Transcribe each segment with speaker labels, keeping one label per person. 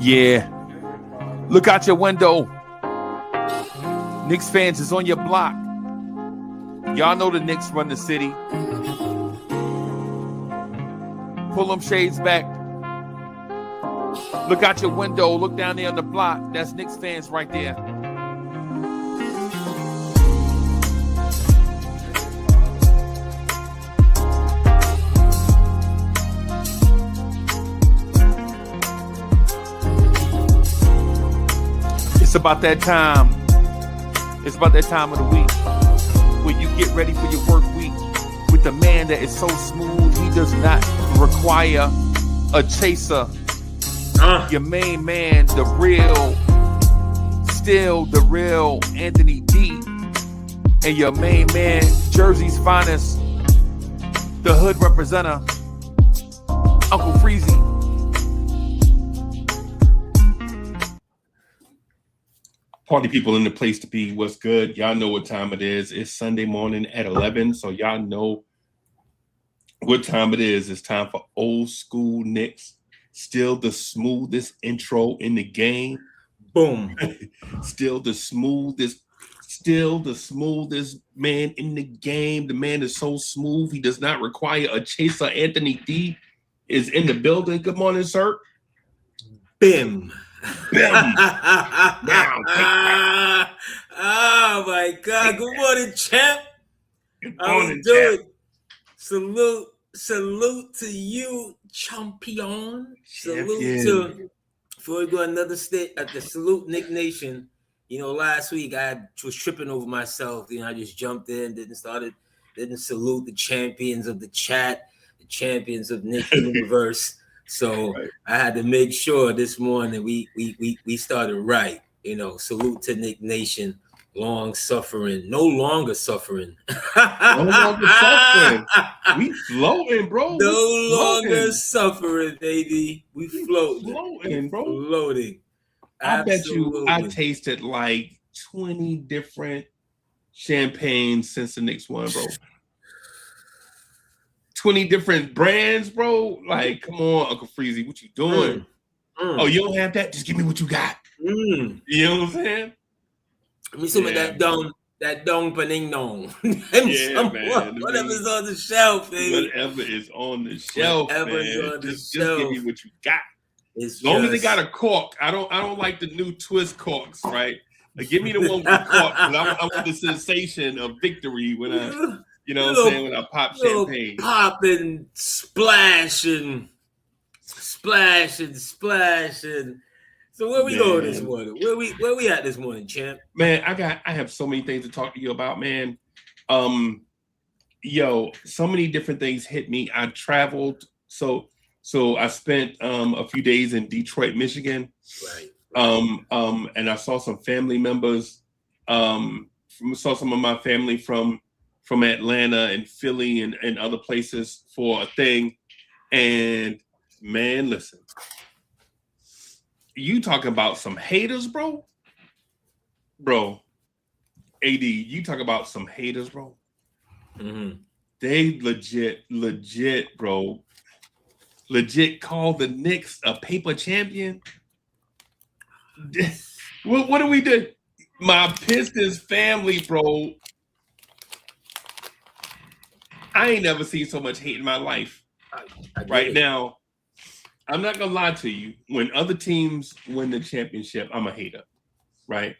Speaker 1: Yeah. Look out your window. Knicks fans is on your block. Y'all know the Knicks run the city. Pull them shades back. Look out your window. Look down there on the block. That's Knicks fans right there. It's about that time. It's about that time of the week where you get ready for your work week with the man that is so smooth. He does not require a chaser. Your main man, the real, still the real Anthony D. And your main man, Jersey's finest, the hood representative, Uncle Freezie.
Speaker 2: Party people in the place to be. What's good? Y'all know what time it is. It's Sunday morning at 11, so y'all know what time it is. It's time for old school Knicks. Still the smoothest intro in the game.
Speaker 3: Boom.
Speaker 2: Still the smoothest man in the game. The man is so smooth. He does not require a chaser. Anthony D is in the building. Good morning, sir.
Speaker 3: Bim.
Speaker 2: Bam.
Speaker 3: Now, oh my God. Good morning, champ.
Speaker 2: Good morning,
Speaker 3: champ. Salute to you, champion. Salute to, before we go another state at the salute Nick Nation. You know, last week I was tripping over myself. You know, I just jumped in, didn't salute the champions of the chat, the champions of Nick Universe. So right. I had to make sure this morning we started right. You know, salute to Nick Nation. Long suffering, no longer suffering.
Speaker 2: No longer suffering. We floating, bro.
Speaker 3: No longer suffering, baby. We
Speaker 2: floating, bro.
Speaker 3: Floating.
Speaker 2: I bet you I tasted like 20 different champagnes since the Knicks won, bro. 20 different brands, bro. Like, come on, Uncle Freezie, what you doing? Oh, you don't have that? Just give me what you got. You know what I'm saying?
Speaker 3: Let me see what that dong paning dong.
Speaker 2: Yeah, man.
Speaker 3: Whatever's on the shelf, baby.
Speaker 2: Whatever is on the shelf, man. Just give me what you got.
Speaker 3: As
Speaker 2: long as they got a cork. I don't like the new twist corks, right? Like, give me the one with the cork. I want the sensation of victory when I, you know what I'm saying, when I pop champagne.
Speaker 3: Pop and splash and splash and splash and. So where we going this morning? Where we at this morning, champ?
Speaker 2: Man, I have so many things to talk to you about, man. So many different things hit me. I traveled, so I spent a few days in Detroit, Michigan.
Speaker 3: Right.
Speaker 2: And I saw some family members. Saw some of my family from Atlanta and Philly and other places for a thing. And man, listen. You talking about some haters, bro? Bro, AD, you talk about some haters, bro.
Speaker 3: Mm-hmm.
Speaker 2: They legit, bro. Legit called the Knicks a paper champion. What do we do? My Pistons family, bro. I ain't never seen so much hate in my life. Right now. I'm not gonna lie to you. When other teams win the championship, I'm a hater, right?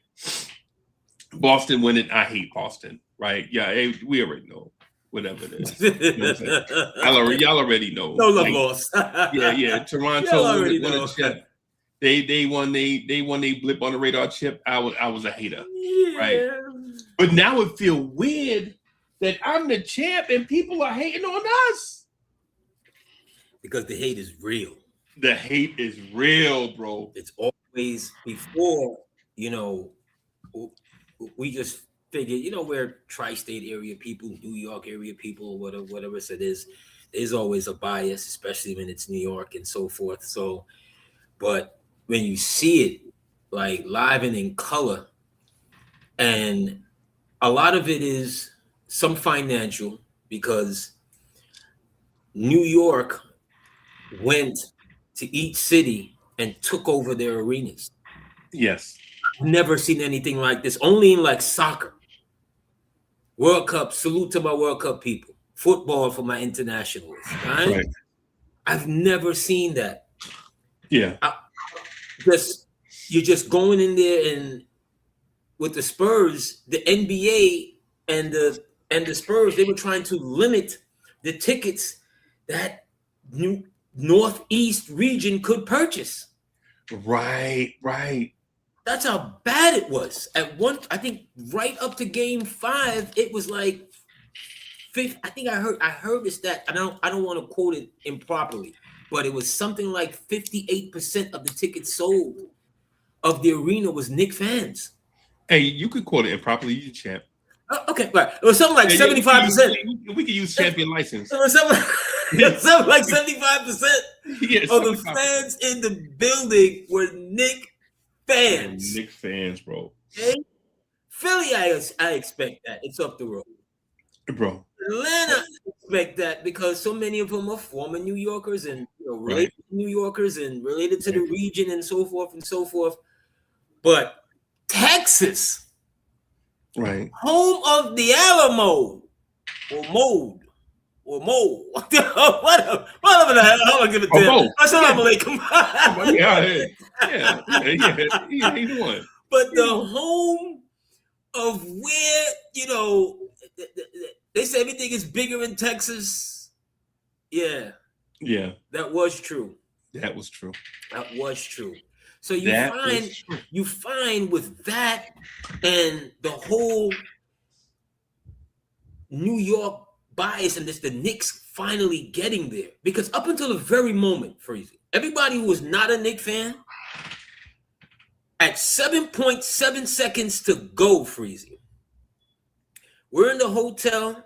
Speaker 2: Boston winning, I hate Boston, right? Yeah, we already know whatever it is. You know what I'm saying? Y'all already know.
Speaker 3: No love lost.
Speaker 2: yeah. Toronto won a chip. They won a blip on the radar chip. I was a hater, right? But now it feels weird that I'm the champ and people are hating on us
Speaker 3: because the hate is real.
Speaker 2: The hate is real, bro.
Speaker 3: It's always before, you know, we just figured, you know, we're tri-state area people, New York area people, whatever it is. There's always a bias, especially when it's New York and so forth. So, but when you see it like live and in color, and a lot of it is some financial because New York went to each city and took over their arenas.
Speaker 2: Yes.
Speaker 3: I've never seen anything like this. Only in like soccer. World Cup, salute to my World Cup people. Football for my internationalists, right? I've never seen that.
Speaker 2: Yeah.
Speaker 3: You're just going in there, and with the Spurs, the NBA and the Spurs, they were trying to limit the tickets that Northeast region could purchase.
Speaker 2: Right.
Speaker 3: That's how bad it was. At one, I think right up to Game 5, it was like I think I heard this stat. I don't want to quote it improperly, but it was something like 58% of the tickets sold of the arena was Knicks fans.
Speaker 2: Hey, you could quote it improperly, you champ.
Speaker 3: Okay, right. It was something like 75%.
Speaker 2: We could use champion license.
Speaker 3: It was something like 75% of the fans in the building were Knicks fans.
Speaker 2: Knicks fans, bro.
Speaker 3: Okay? Philly, I expect that. It's up the road.
Speaker 2: Bro.
Speaker 3: Atlanta, I expect that because so many of them are former New Yorkers and related to New Yorkers and related to the region and so forth and so forth. But Texas, home of the Alamo, or Mo, whatever the hell, I'm gonna give it to him. Assalamu alaikum.
Speaker 2: Yeah, he's one.
Speaker 3: But the home of where, they say everything is bigger in Texas. Yeah. That was true.
Speaker 2: That was true.
Speaker 3: So you find with that and the whole New York bias and the Knicks finally getting there, because up until the very moment, Freezie, everybody who was not a Knicks fan, at 7.7 seconds to go, Freezie, we're in the hotel.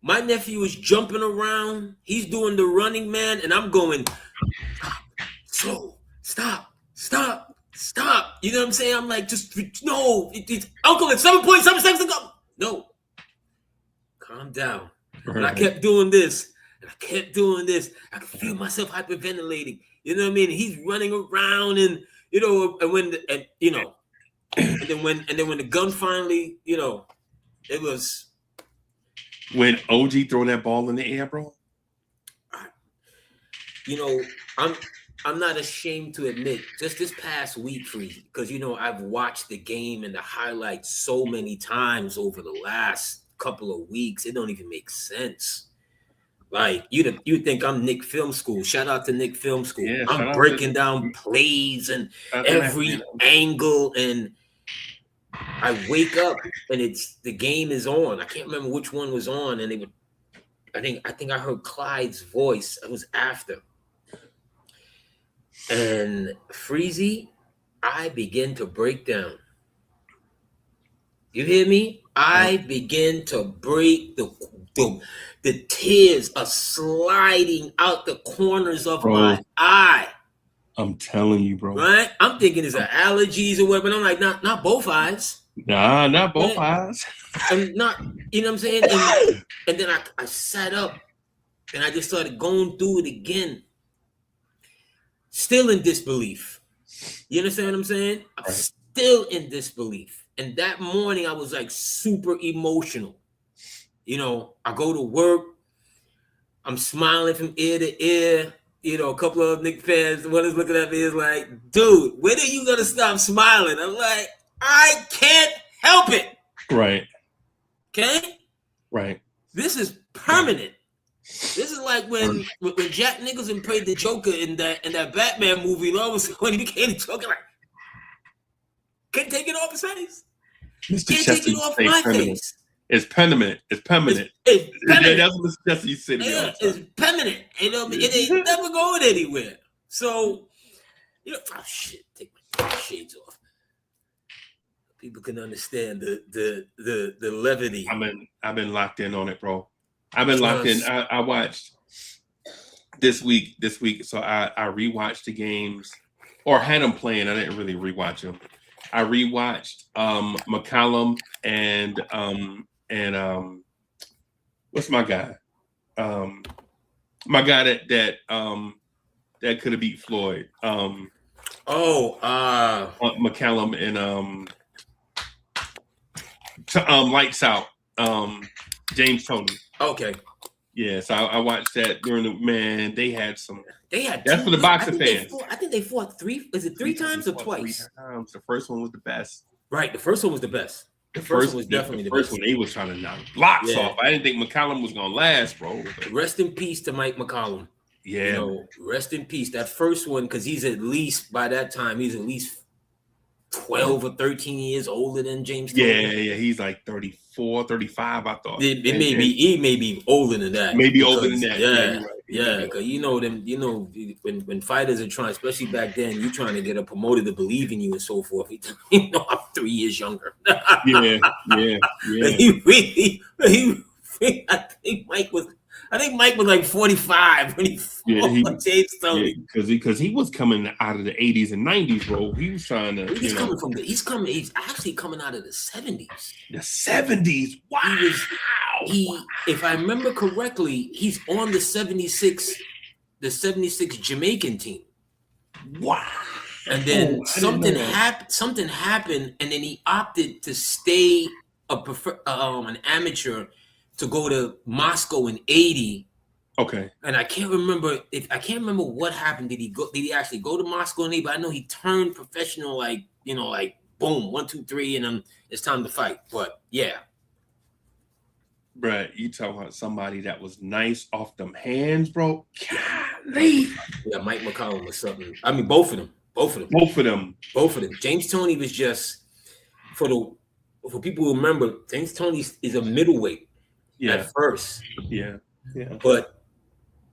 Speaker 3: My nephew is jumping around. He's doing the running man, and I'm going, stop. You know what I'm saying? I'm like, no. Uncle, it's 7.7 seconds to go. No. Calm down. And I kept doing this. I could feel myself hyperventilating. You know what I mean? He's running around, and then when the gun finally, it was
Speaker 2: when OG throwing that ball in the air, bro.
Speaker 3: I'm not ashamed to admit, just this past week, Freezie, because I've watched the game and the highlights so many times over the last couple of weeks, it don't even make sense. Like you think I'm Nick Film School. Shout out to Nick Film School. Yeah, I'm breaking down plays and every angle, and I wake up and the game is on. I can't remember which one was on, and I think I heard Clyde's voice. It was after. And Freezie, I begin to break down. You hear me? I begin to break the tears are sliding out the corners of my eye.
Speaker 2: I'm telling you, bro.
Speaker 3: Right? I'm thinking it's allergies or whatever. But I'm like, not both eyes.
Speaker 2: Nah, not both eyes.
Speaker 3: I'm not, you know what I'm saying? And then I sat up and I just started going through it again. Still in disbelief. You understand what I'm saying? I'm still in disbelief. And that morning I was like super emotional. I go to work. I'm smiling from ear to ear. A couple of Knicks fans, one is looking at me, is like, dude, when are you going to stop smiling? I'm like, I can't help it.
Speaker 2: Right.
Speaker 3: Okay?
Speaker 2: Right.
Speaker 3: This is permanent. This is like when Jack Nicholson played the Joker in that Batman movie. When he became the Joker, like, can't take it off his face. Can't take it off my face.
Speaker 2: It's permanent. It's permanent.
Speaker 3: It's permanent.
Speaker 2: That's what Mr. Jesse said.
Speaker 3: Yeah, it's permanent. It ain't never going anywhere. So, take my shades off. People can understand the levity.
Speaker 2: I've been locked in on it, bro. I've been locked in. I watched this week. So I rewatched the games, or had them playing. I didn't really rewatch them. I rewatched McCollum and what's my guy? My guy that could have beat Floyd.
Speaker 3: Oh,
Speaker 2: McCallum and Lights Out. James Toney.
Speaker 3: Okay.
Speaker 2: Yeah, so I watched that during the man. They had some.
Speaker 3: They had.
Speaker 2: That's for the boxing fans.
Speaker 3: I think they fought three. Is it three times or twice?
Speaker 2: 3 times. The first one was the best.
Speaker 3: Right. The first one was the best. The first one was definitely the
Speaker 2: first
Speaker 3: best.
Speaker 2: one. They was trying to knock blocks off. I didn't think McCallum was gonna last, bro.
Speaker 3: Rest in peace to Mike McCallum.
Speaker 2: Yeah.
Speaker 3: You know, rest in peace. That first one, because he's at least by that time, he's at least 12 or 13 years older than James Toney.
Speaker 2: Yeah. He's like 34, 35, I thought.
Speaker 3: He may be older than that.
Speaker 2: Maybe older than that.
Speaker 3: Yeah, because when fighters are trying, especially back then, you're trying to get a promoter to believe in you and so forth. I'm 3 years younger.
Speaker 2: Yeah.
Speaker 3: I think Mike was like 45 when he fought James Toney.
Speaker 2: Because he was coming out of the 80s and 90s, bro. He was trying to.
Speaker 3: He's actually coming out of the 70s.
Speaker 2: The 70s. Wow.
Speaker 3: If I remember correctly, he's on the 76 Jamaican team.
Speaker 2: Wow.
Speaker 3: And then something happened, and then he opted to stay an amateur to go to Moscow in 80.
Speaker 2: Okay.
Speaker 3: And I can't remember what happened. Did he actually go to Moscow in 80? But I know he turned professional, like boom, 1, 2, 3, and then it's time to fight. But yeah.
Speaker 2: Bruh, you talking about somebody that was nice off them hands, bro? Golly.
Speaker 3: Yeah, Mike McCallum was something. I mean, both of them. James Toney was just for people who remember, James Toney is a middleweight at first.
Speaker 2: Yeah.
Speaker 3: But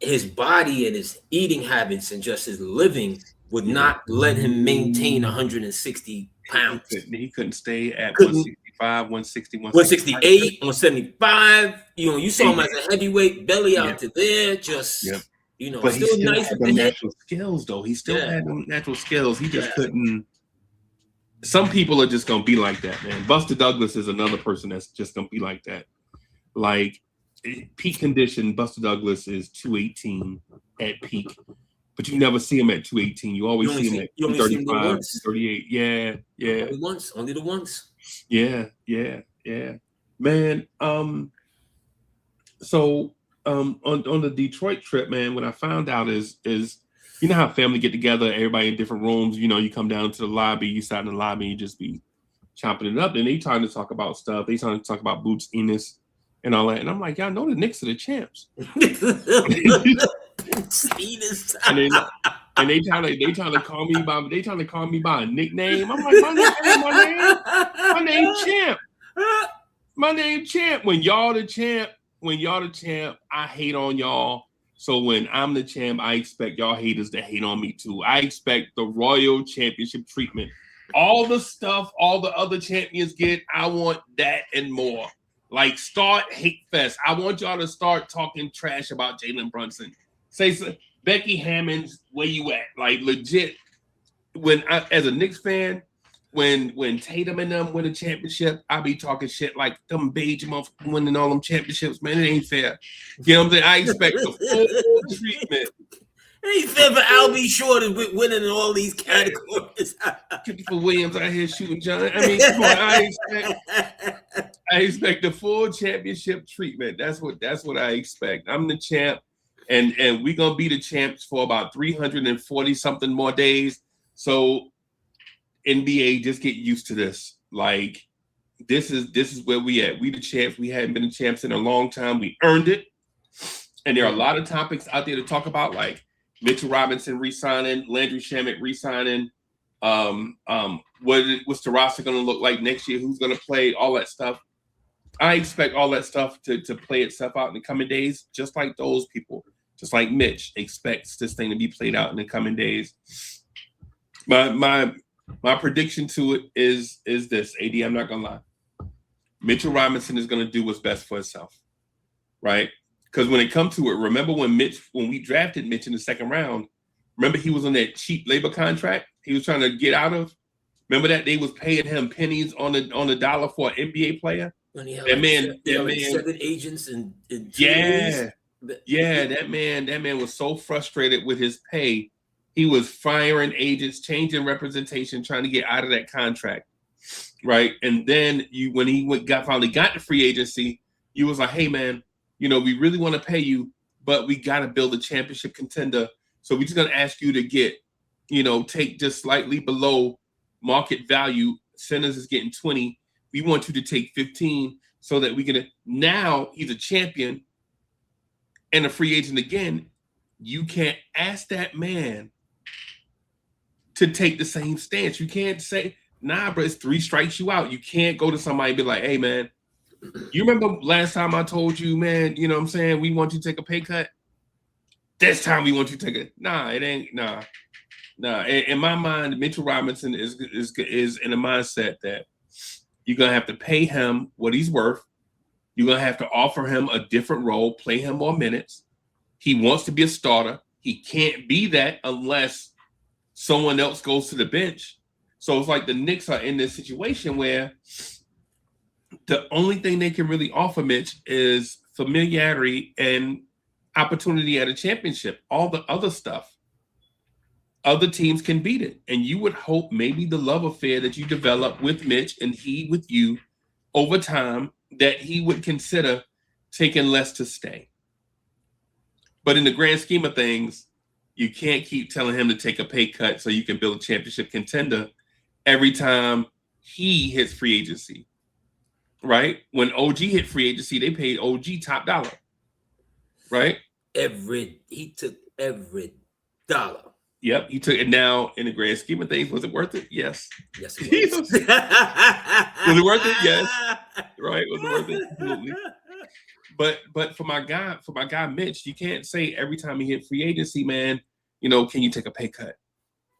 Speaker 3: his body and his eating habits and just his living would not let him maintain 160 pounds.
Speaker 2: He couldn't stay at 165, 160,
Speaker 3: 168, 175. You saw him as a heavyweight, belly out to there, just
Speaker 2: but he still had them natural skills, though. He still had them natural skills. He just couldn't. Some people are just gonna be like that, man. Buster Douglas is another person that's just gonna be like that. Like peak condition, Buster Douglas is 218 at peak, but you never see him at 218. You always see him at 235, 38. Yeah.
Speaker 3: Only the once.
Speaker 2: Yeah. Man, so on the Detroit trip, man, what I found out is you know how family get together, everybody in different rooms, you come down to the lobby, you sat in the lobby, you just be chopping it up. Then they trying to talk about stuff. They trying to talk about Boots Ennis and all that. And I'm like, y'all know the Knicks are the champs. and they trying to call me by a nickname. I'm like, my name Champ. My name Champ. When y'all the champ, I hate on y'all. So when I'm the champ, I expect y'all haters to hate on me too. I expect the Royal Championship treatment. All the stuff all the other champions get, I want that and more. Like, start hate fest. I want y'all to start talking trash about Jalen Brunson. Say, Becky Hammond's, where you at? Like, legit. As a Knicks fan, when Tatum and them win a championship, I be talking shit like them beige motherfuckers winning all them championships. Man, it ain't fair. You know what I'm saying? I expect the full treatment.
Speaker 3: It ain't fair for Albie Short winning in all these categories.
Speaker 2: Christopher Williams out here shooting John. I mean, come on, I expect the full championship treatment. That's what I expect. I'm the champ, and we're gonna be the champs for about 340 something more days. So NBA, just get used to this. Like, this is where we at. We the champs. We hadn't been the champs in a long time. We earned it. And there are a lot of topics out there to talk about, like Mitchell Robinson re-signing, Landry Shamet re-signing. What's the roster going to look like next year? Who's going to play? All that stuff. I expect all that stuff to play itself out in the coming days, just like those people, just like Mitch expects this thing to be played out in the coming days. My prediction to it is this, AD, I'm not going to lie. Mitchell Robinson is going to do what's best for himself, right? Because when it comes to it, remember when we drafted Mitch in the second round, remember he was on that cheap labor contract he was trying to get out of? Remember that they was paying him pennies on the dollar for an NBA player?
Speaker 3: When he had that 7 agents in 2 days.
Speaker 2: Yeah, that man was so frustrated with his pay He was firing agents, changing representation, trying to get out of that contract, right? And then when he finally got to free agency, you was like, hey man, we really want to pay you, but we got to build a championship contender. So we're just gonna ask you to get, take just slightly below market value. Centers is getting 20. We want you to take 15 so that we can. Now he's a champion and a free agent again. You can't ask that man to take the same stance. You can't say, nah, bro, it's 3 strikes you out. You can't go to somebody and be like, hey, man, you remember last time I told you, man, you know what I'm saying? We want you to take a pay cut. This time we want you to take it. Nah, it ain't, nah. In my mind, Mitchell Robinson is in a mindset that you're going to have to pay him what he's worth. You're going to have to offer him a different role, play him more minutes. He wants to be a starter. He can't be that unless someone else goes to the bench. So it's like the Knicks are in this situation where the only thing they can really offer Mitch is familiarity and opportunity at a championship. All the other stuff, other teams can beat it. And you would hope maybe the love affair that you develop with Mitch and he with you over time, that he would consider taking less to stay. But in the grand scheme of things, you can't keep telling him to take a pay cut so you can build a championship contender every time he hits free agency, right? When OG hit free agency, they paid OG top dollar, right?
Speaker 3: He took every dollar.
Speaker 2: Yep, he took it. Now, in the grand scheme of things, was it worth it? Yes.
Speaker 3: Yes, it was.
Speaker 2: Was it worth it? Yes. Right? Was it worth it? Absolutely. But for my guy Mitch, you can't say every time he hit free agency, man, can you take a pay cut?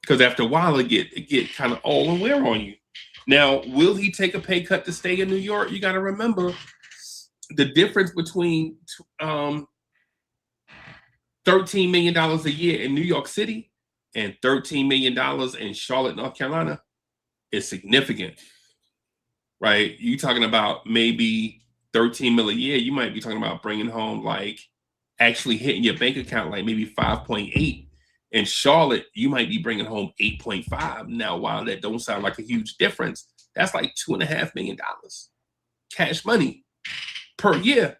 Speaker 2: Because after a while, it get kind of all and wear on you. Now, will he take a pay cut to stay in New York? You got to remember the difference between $13 million a year in New York City and $13 million in Charlotte, North Carolina is significant, right? You talking about maybe 13 mil a year, you might be talking about bringing home, like, actually hitting your bank account like maybe 5.8. In Charlotte, you might be bringing home 8.5. Now, while that don't sound like a huge difference, that's like $2.5 million cash money per year.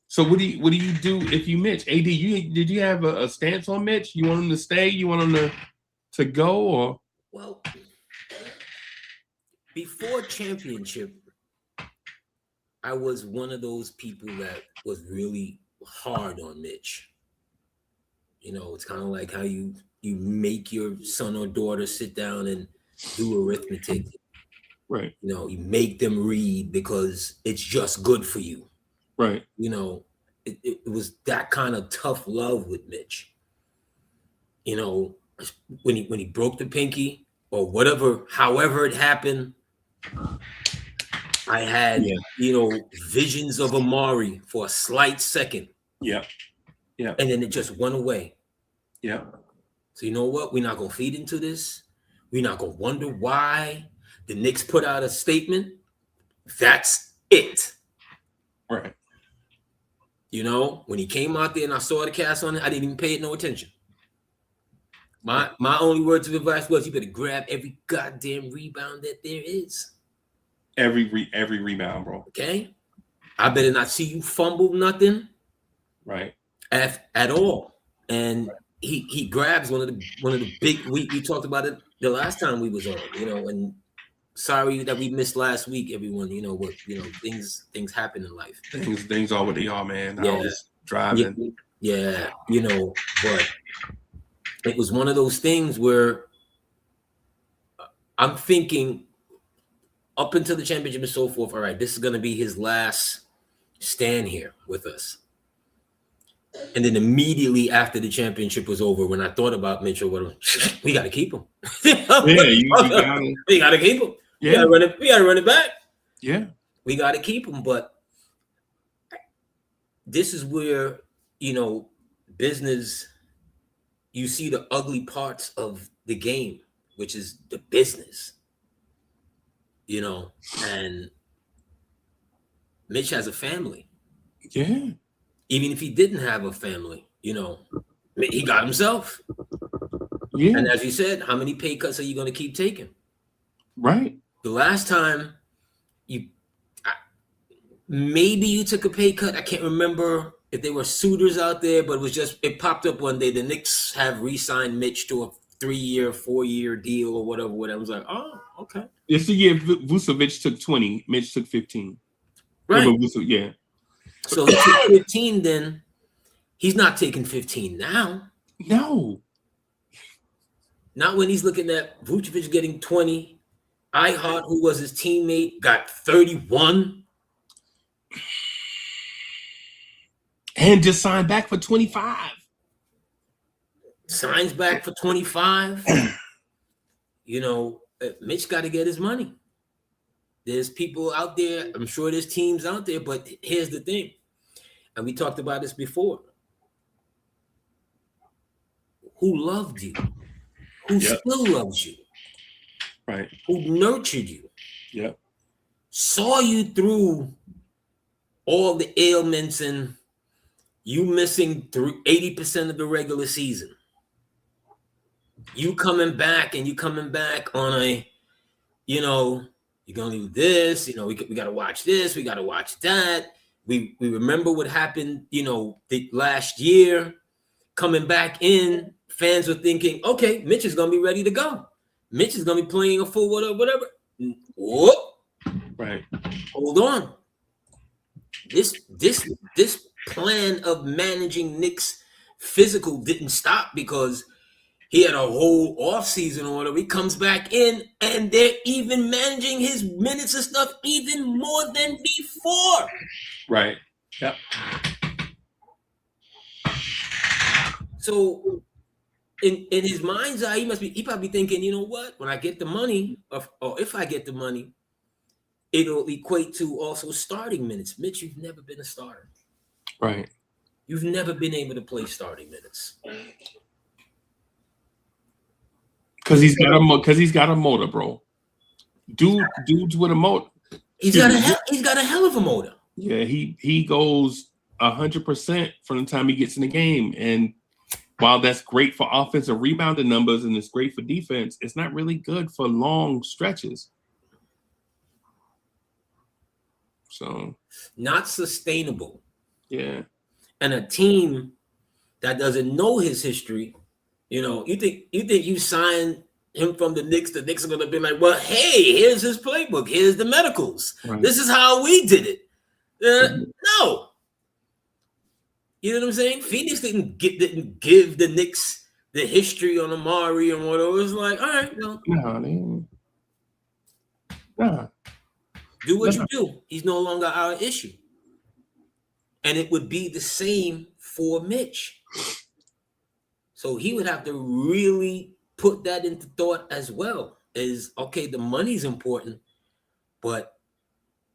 Speaker 2: So what do you do if you Mitch? AD, did you have a stance on Mitch? You want him to stay? You want him to go? Or
Speaker 3: well, before championship, I was one of those people that was really hard on Mitch. It's kind of like how you make your son or daughter sit down and do arithmetic.
Speaker 2: Right.
Speaker 3: You make them read because it's just good for you.
Speaker 2: Right.
Speaker 3: It was that kind of tough love with Mitch. When he broke the pinky or whatever, however it happened, I had, visions of Amari for a slight second.
Speaker 2: Yeah. Yeah.
Speaker 3: And then it just went away.
Speaker 2: Yeah.
Speaker 3: So you know what? We're not going to feed into this. We're not going to wonder why the Knicks put out a statement. That's it.
Speaker 2: Right.
Speaker 3: When he came out there and I saw the cast on it, I didn't even pay it no attention. My only words of advice was you better grab every goddamn rebound that there is.
Speaker 2: Every rebound, bro.
Speaker 3: Okay? I better not see you fumble nothing.
Speaker 2: Right.
Speaker 3: At all. And he grabs one of the big, we talked about it the last time we was on, and sorry that we missed last week, everyone. Things happen in life.
Speaker 2: Things are what they are, man.
Speaker 3: Yeah.
Speaker 2: I was driving.
Speaker 3: Yeah, but it was one of those things where I'm thinking up until the championship and so forth, all right, this is going to be his last stand here with us. And then immediately after the championship was over, when I thought about Mitchell, we got to keep him.
Speaker 2: We got
Speaker 3: to keep him.
Speaker 2: Yeah.
Speaker 3: We got to run it back.
Speaker 2: Yeah.
Speaker 3: We got to keep him. But this is where, business, you see the ugly parts of the game, which is the business, and Mitch has a family.
Speaker 2: Yeah.
Speaker 3: Even if he didn't have a family, He got himself.
Speaker 2: Yeah.
Speaker 3: And as you said, how many pay cuts are you going to keep taking?
Speaker 2: Right.
Speaker 3: The last time maybe you took a pay cut. I can't remember if there were suitors out there, but it popped up one day. The Knicks have re-signed Mitch to a 3-year, 4-year deal or whatever. I was like, oh, okay.
Speaker 2: It's the year Vucevic took 20, Mitch took 15.
Speaker 3: Right.
Speaker 2: Yeah.
Speaker 3: So he took 15 then. He's not taking 15 now.
Speaker 2: No.
Speaker 3: Not when he's looking at Vucevic getting 20. Ihart, who was his teammate, got 31.
Speaker 2: And just signed back for 25.
Speaker 3: Signs back for 25. Mitch got to get his money. There's people out there. I'm sure there's teams out there, but here's the thing. And we talked about this before. Who loved you? Who still loves you?
Speaker 2: Right.
Speaker 3: Who nurtured you?
Speaker 2: Yep.
Speaker 3: Saw you through all the ailments and you missing through 80% of the regular season. You coming back on a, you're going to do this, we got to watch this, we got to watch that. We remember what happened, the last year. Coming back in, fans were thinking, okay, Mitch is going to be ready to go. Mitch is going to be playing a full whatever. Whoop.
Speaker 2: Right.
Speaker 3: Hold on. This plan of managing Knicks physical didn't stop because he had a whole offseason or whatever. He comes back in and they're even managing his minutes and stuff even more than before.
Speaker 2: Right. Yep.
Speaker 3: So in his mind's eye, he probably thinking, you know what? When I get the money, or if I get the money, it'll equate to also starting minutes. Mitch, you've never been a starter.
Speaker 2: Right.
Speaker 3: You've never been able to play starting minutes.
Speaker 2: Because he's got a motor, bro. Dudes with a motor.
Speaker 3: He's got a hell of a motor.
Speaker 2: Yeah, he goes 100% from the time he gets in the game. And while that's great for offensive rebounding numbers and it's great for defense, it's not really good for long stretches. So
Speaker 3: not sustainable.
Speaker 2: Yeah.
Speaker 3: And a team that doesn't know his history, you think you sign him from the Knicks are gonna be like, well, hey, here's his playbook, here's the medicals. Right. This is how we did it. No. You know what I'm saying? Phoenix didn't give the Knicks the history on Amari and what it was like. All right, no. Do what you do. He's no longer our issue. And it would be the same for Mitch. So he would have to really put that into thought as well. Is okay, the money's important, but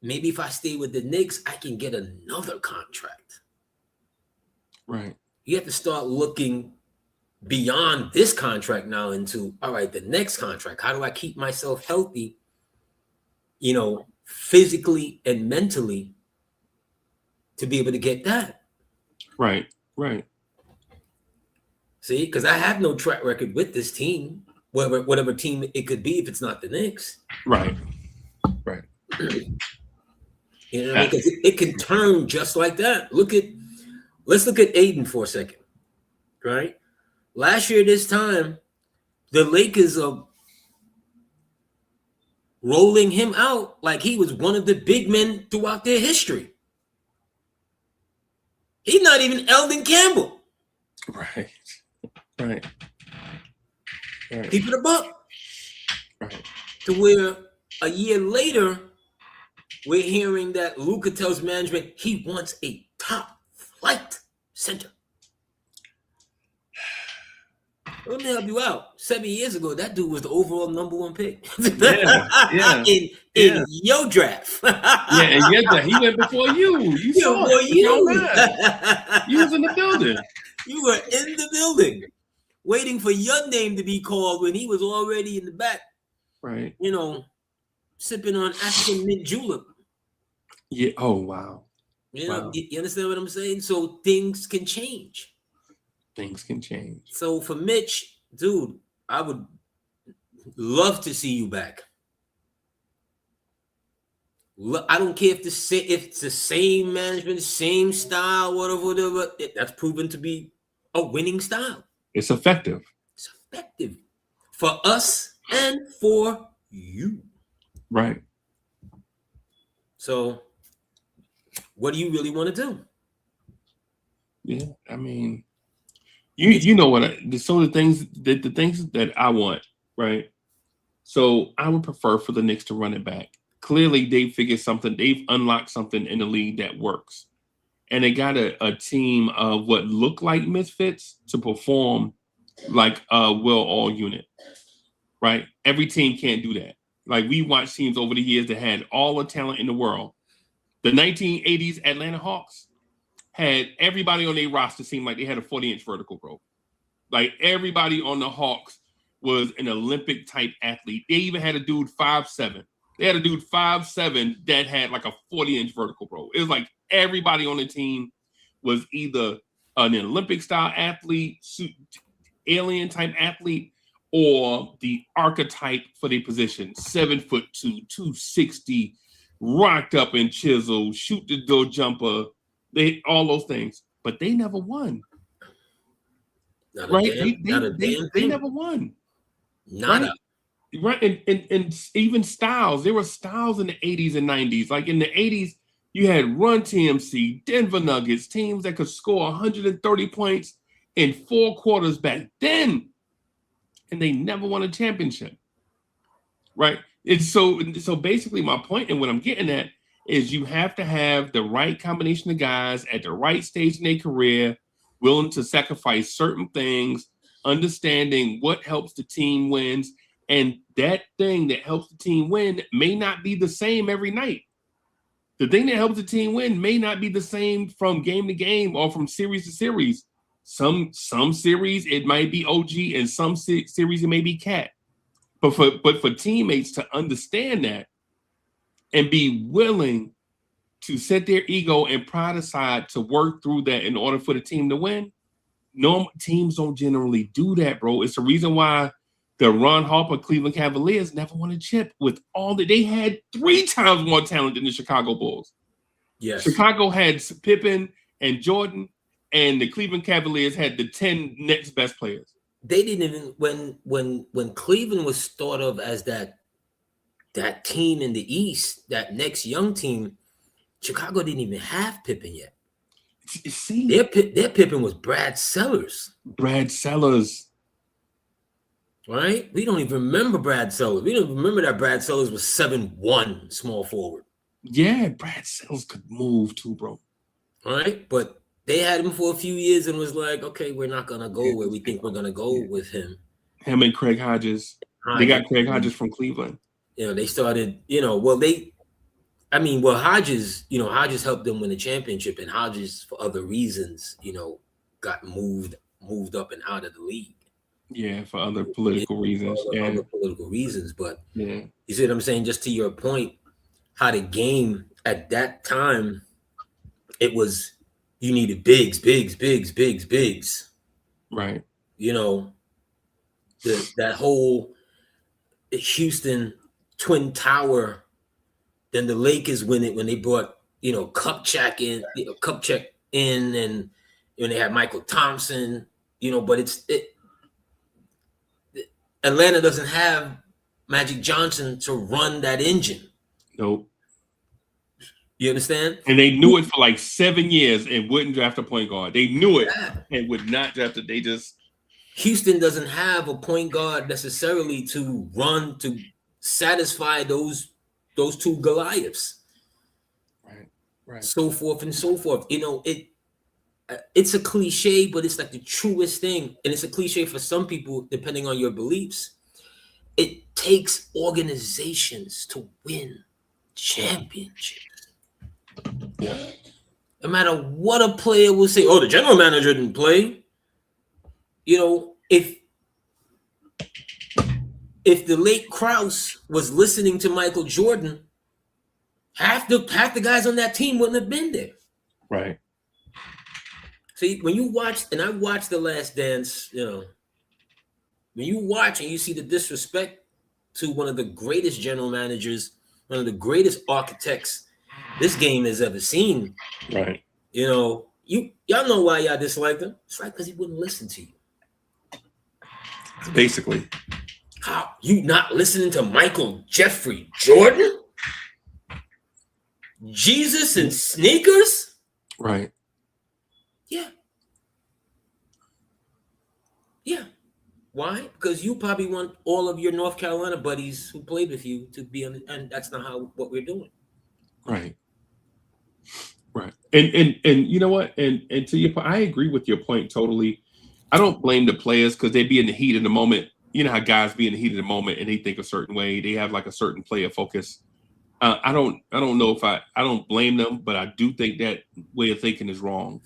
Speaker 3: maybe if I stay with the Knicks, I can get another contract.
Speaker 2: Right.
Speaker 3: You have to start looking beyond this contract now into, all right, the next contract. How do I keep myself healthy, physically and mentally to be able to get that?
Speaker 2: Right.
Speaker 3: See, because I have no track record with this team, whatever team it could be if it's not the Knicks.
Speaker 2: Right.
Speaker 3: Because it can turn just like that. Let's look at Aiden for a second, right? Last year, this time, the Lakers are rolling him out like he was one of the big men throughout their history. He's not even Eldon Campbell.
Speaker 2: Right.
Speaker 3: Keep it a buck.
Speaker 2: Right.
Speaker 3: To where a year later, we're hearing that Luka tells management he wants a top flight center. Let me help you out. 7 years ago, that dude was the overall number 1 pick.
Speaker 2: Yeah.
Speaker 3: in your draft.
Speaker 2: He went before you. You saw it. You was in the building.
Speaker 3: You were in the building, waiting for your name to be called when he was already in the back.
Speaker 2: Right.
Speaker 3: Sipping on African mint julep.
Speaker 2: Yeah. Oh, wow.
Speaker 3: You understand what I'm saying? So things can change.
Speaker 2: things can change.
Speaker 3: So for Mitch, dude, I would love to see you back. I don't care if it's the same management, same style, whatever. That's proven to be a winning style.
Speaker 2: It's effective.
Speaker 3: It's effective for us and for you.
Speaker 2: Right.
Speaker 3: So, what do you really want to do?
Speaker 2: Yeah, I mean, you know what? The things that I want, right? So I would prefer for the Knicks to run it back. Clearly, they figured something. They've unlocked something in the league that works, and they got a team of what look like misfits to perform like a well-all unit. Right? Every team can't do that. Like we watched teams over the years that had all the talent in the world. The 1980s Atlanta Hawks had everybody on their roster seem like they had a 40-inch vertical growth. Like everybody on the Hawks was an Olympic type athlete. They even had a dude 5'7". They had a dude 5'7" that had like a 40-inch vertical growth. It was like everybody on the team was either an Olympic style athlete, alien type athlete, or the archetype for their position. 7'2", 260, rocked up and chiseled, shoot the door jumper, all those things. But they never won. Right? They never won.
Speaker 3: Nada.
Speaker 2: Right. And even styles. There were styles in the 80s and 90s. Like in the 80s, you had Run TMC, Denver Nuggets, teams that could score 130 points in 4 quarters back then. And they never won a championship. Right. And so basically my point and what I'm getting at is you have to have the right combination of guys at the right stage in their career, willing to sacrifice certain things, understanding what helps the team wins. And that thing that helps the team win may not be the same every night. The thing that helps the team win may not be the same from game to game or from series to series. Some series it might be OG, and some series it may be Cat. But for teammates to understand that and be willing to set their ego and pride aside to work through that in order for the team to win, no teams don't generally do that, bro. It's the reason why the Ron Harper Cleveland Cavaliers never won a chip with all that they had 3 times more talent than the Chicago Bulls.
Speaker 3: Yes.
Speaker 2: Chicago had Pippen and Jordan, and the Cleveland Cavaliers had the 10 next best players.
Speaker 3: They didn't even when Cleveland was thought of as that team in the East, that next young team, Chicago didn't even have Pippen yet.
Speaker 2: See,
Speaker 3: their Pippen was Brad Sellers. Right? We don't even remember Brad Sellers. We don't even remember that Brad Sellers was 7'1" small forward.
Speaker 2: Yeah, Brad Sellers could move too, bro.
Speaker 3: All right, but they had him for a few years and was like, okay, we're not gonna go where we think we're gonna go with him.
Speaker 2: Him and Craig Hodges. They got Craig Hodges from Cleveland.
Speaker 3: You know, they started. Hodges. Hodges helped them win the championship, and Hodges, for other reasons, got moved up and out of the league.
Speaker 2: Yeah, for other political reasons.
Speaker 3: Other political reasons, but
Speaker 2: yeah,
Speaker 3: you see what I'm saying? Just to your point, how the game at that time, it was you needed bigs.
Speaker 2: Right.
Speaker 3: That whole Houston Twin Tower. Then the Lakers when they brought Kupchak in, and they had Michael Thompson. But Atlanta doesn't have Magic Johnson to run that engine.
Speaker 2: Nope.
Speaker 3: You understand?
Speaker 2: And they knew it for like 7 years and wouldn't draft a point guard. They knew it and would not draft it. They just
Speaker 3: Houston doesn't have a point guard necessarily to run to satisfy those 2 Goliaths.
Speaker 2: Right.
Speaker 3: So forth and so forth. It's a cliche, but it's like the truest thing. And it's a cliche for some people, depending on your beliefs. It takes organizations to win championships.
Speaker 2: Yeah.
Speaker 3: No matter what a player will say, the general manager didn't play. If the late Krause was listening to Michael Jordan, half the guys on that team wouldn't have been there.
Speaker 2: Right.
Speaker 3: See, when you watch, and I watched The Last Dance, you know, when you watch and you see the disrespect to one of the greatest general managers, one of the greatest architects this game has ever seen,
Speaker 2: Right.
Speaker 3: you know, y'all know why y'all dislike him. It's like because he wouldn't listen to you.
Speaker 2: Basically.
Speaker 3: How you not listening to Michael Jeffrey Jordan? Jesus and sneakers?
Speaker 2: Right.
Speaker 3: Yeah. Yeah. Why? Because you probably want all of your North Carolina buddies who played with you to be on, and that's not what we're doing.
Speaker 2: Right. Right. And you know what? And to your point, I agree with your point totally. I don't blame the players because they be in the heat of the moment. You know how guys be in the heat of the moment and they think a certain way. They have like a certain player focus. I don't know if I don't blame them, but I do think that way of thinking is wrong.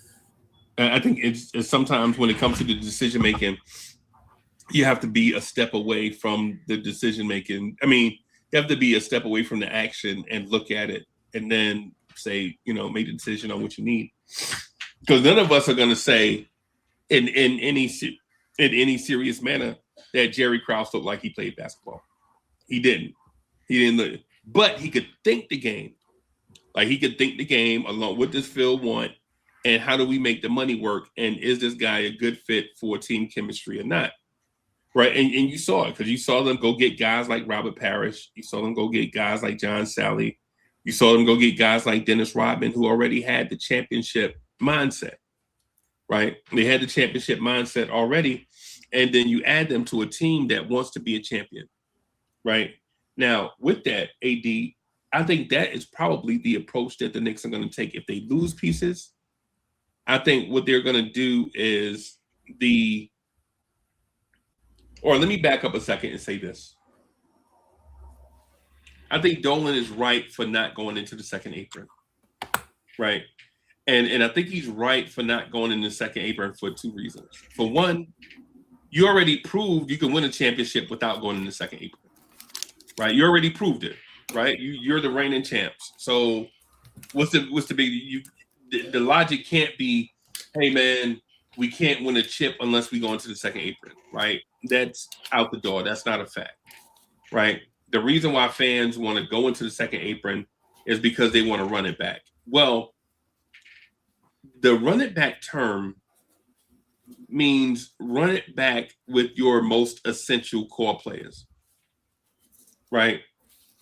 Speaker 2: I think it's sometimes when it comes to the decision making, you have to be a step away from the decision making. I mean, you have to be a step away from the action and look at it and then say, you know, make the decision on what you need. Because none of us are going to say in any serious manner that Jerry Krause looked like he played basketball. He didn't look, but he could think the game. Like he could think the game along with this Phil want, and how do we make the money work? And is this guy a good fit for team chemistry or not? Right. And you saw it because you saw them go get guys like Robert Parrish. You saw them go get guys like John Sally. You saw them go get guys like Dennis Rodman, who already had the championship mindset. Right. They had the championship mindset already. And then you add them to a team that wants to be a champion. Right. Now, with that, AD, I think that is probably the approach that the Knicks are going to take. If they lose pieces, I think what they're going to do is or let me back up a second and say this. I think Dolan is right for not going into the second apron. Right. And I think he's right for not going in the second apron for two reasons. For one, you already proved you can win a championship without going in the second apron. Right. You already proved it. Right. You're the reigning champs. So what's the big the logic can't be, hey man, we can't win a chip unless we go into the second apron, right? That's out the door. That's not a fact, right? The reason why fans want to go into the second apron is because they want to run it back. Well, the run it back term means run it back with your most essential core players, right?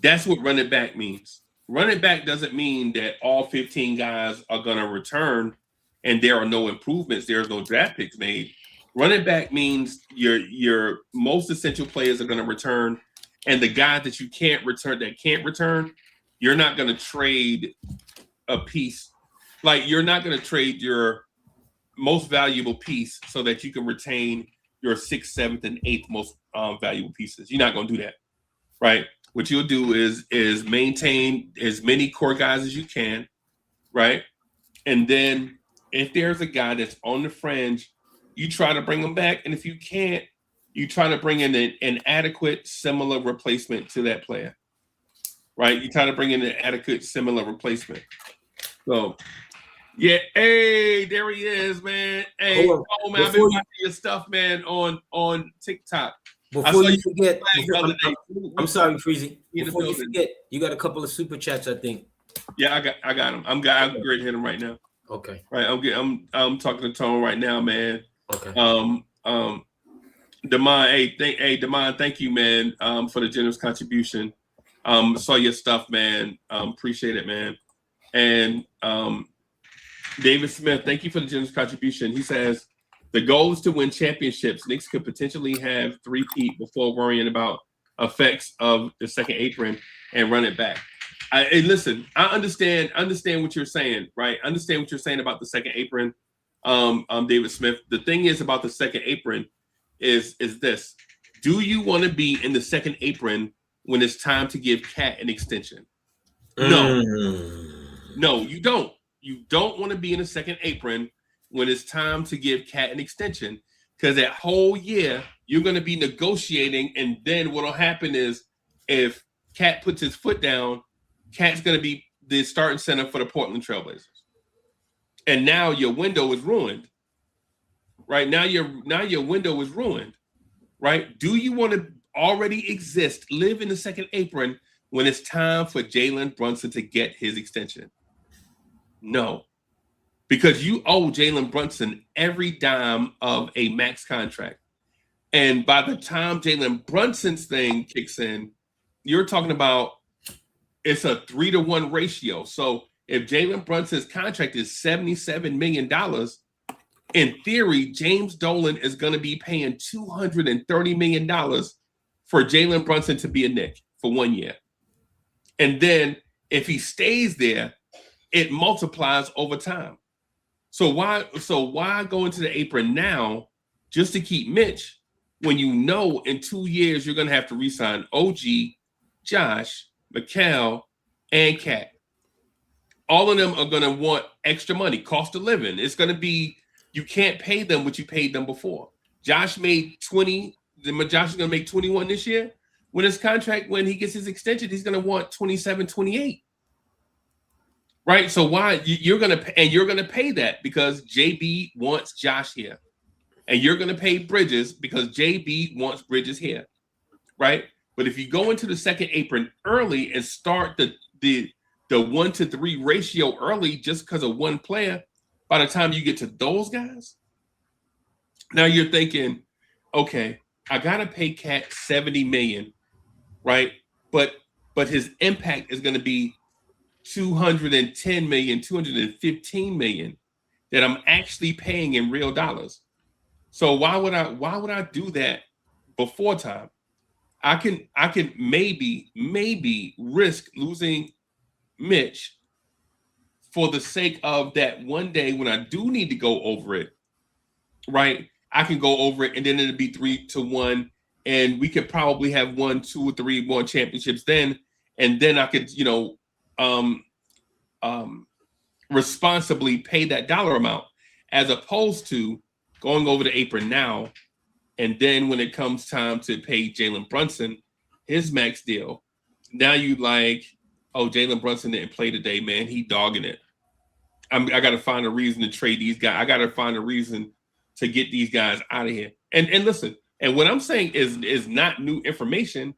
Speaker 2: That's what run it back means. Run it back doesn't mean that all 15 guys are going to return and there are no improvements. There's no draft picks made. Run it back means your most essential players are going to return, and the guys that you can't return, you're not going to trade a piece. Like you're not going to trade your most valuable piece so that you can retain your 6th, 7th, and 8th most valuable pieces. You're not going to do that, right? What you'll do is maintain as many core guys as you can, right? And then if there's a guy that's on the fringe, you try to bring him back. And if you can't, you try to bring in an adequate, similar replacement to that player, right? You try to bring in an adequate, similar replacement. So, yeah, hey, there he is, man. Hey, man, I've been watching your stuff, man, on TikTok.
Speaker 3: Before you forget, I'm sorry, Freezie. Before you forget, you got a couple of super chats, I think.
Speaker 2: Yeah, I got him. I'm great to hit him right now.
Speaker 3: Okay.
Speaker 2: Right. I'm talking to Tone right now, man.
Speaker 3: Okay.
Speaker 2: Damon, thank you, man, for the generous contribution. Saw your stuff, man. Appreciate it, man. And David Smith, thank you for the generous contribution. He says the goal is to win championships. Knicks could potentially have 3-peat before worrying about effects of the second apron and run it back. Listen, I understand what you're saying, right? I understand what you're saying about the second apron, David Smith. The thing is about the second apron is this. Do you want to be in the second apron when it's time to give Cat an extension? No, you don't. You don't want to be in the second apron when it's time to give Cat an extension, because that whole year you're going to be negotiating, and then what'll happen is if Cat puts his foot down, Cat's going to be the starting center for the Portland Trailblazers. And now your window is ruined right? Now your window is ruined, right? Do you want to already exist, live in the second apron when it's time for Jalen Brunson to get his extension? No, because you owe Jalen Brunson every dime of a max contract. And by the time Jalen Brunson's thing kicks in, you're talking about it's a 3-to-1 ratio. So if Jalen Brunson's contract is $77 million, in theory, James Dolan is going to be paying $230 million for Jalen Brunson to be a Knick for 1 year. And then if he stays there, it multiplies over time. So why go into the apron now just to keep Mitch when you know in 2 years you're going to have to re-sign OG, Josh, Mikal, and Cat? All of them are going to want extra money, cost of living. It's going to be, you can't pay them what you paid them before. Josh made 20. Josh is going to make 21 this year. When his contract, when he gets his extension, he's going to want 27, 28. Right? So why you're going to pay that because JB wants Josh here. And you're going to pay Bridges because JB wants Bridges here. Right? But if you go into the second apron early and start the 1-to-3 ratio early just because of one player, by the time you get to those guys, now you're thinking, okay, I gotta pay Cat $70 million, right? But his impact is going to be $210 million, $215 million that I'm actually paying in real dollars. So why would I do that before time? I can maybe risk losing Mitch for the sake of that one day when I do need to go over it, right? I can go over it and then it'll be 3-to-1 and we could probably have 1, 2, or 3 more championships then. And then I could, responsibly pay that dollar amount as opposed to going over the apron now. And then when it comes time to pay Jalen Brunson his max deal, now you like, oh, Jalen Brunson didn't play today, man. He dogging it. I got to find a reason to trade these guys. I got to find a reason to get these guys out of here. And listen, and what I'm saying is not new information.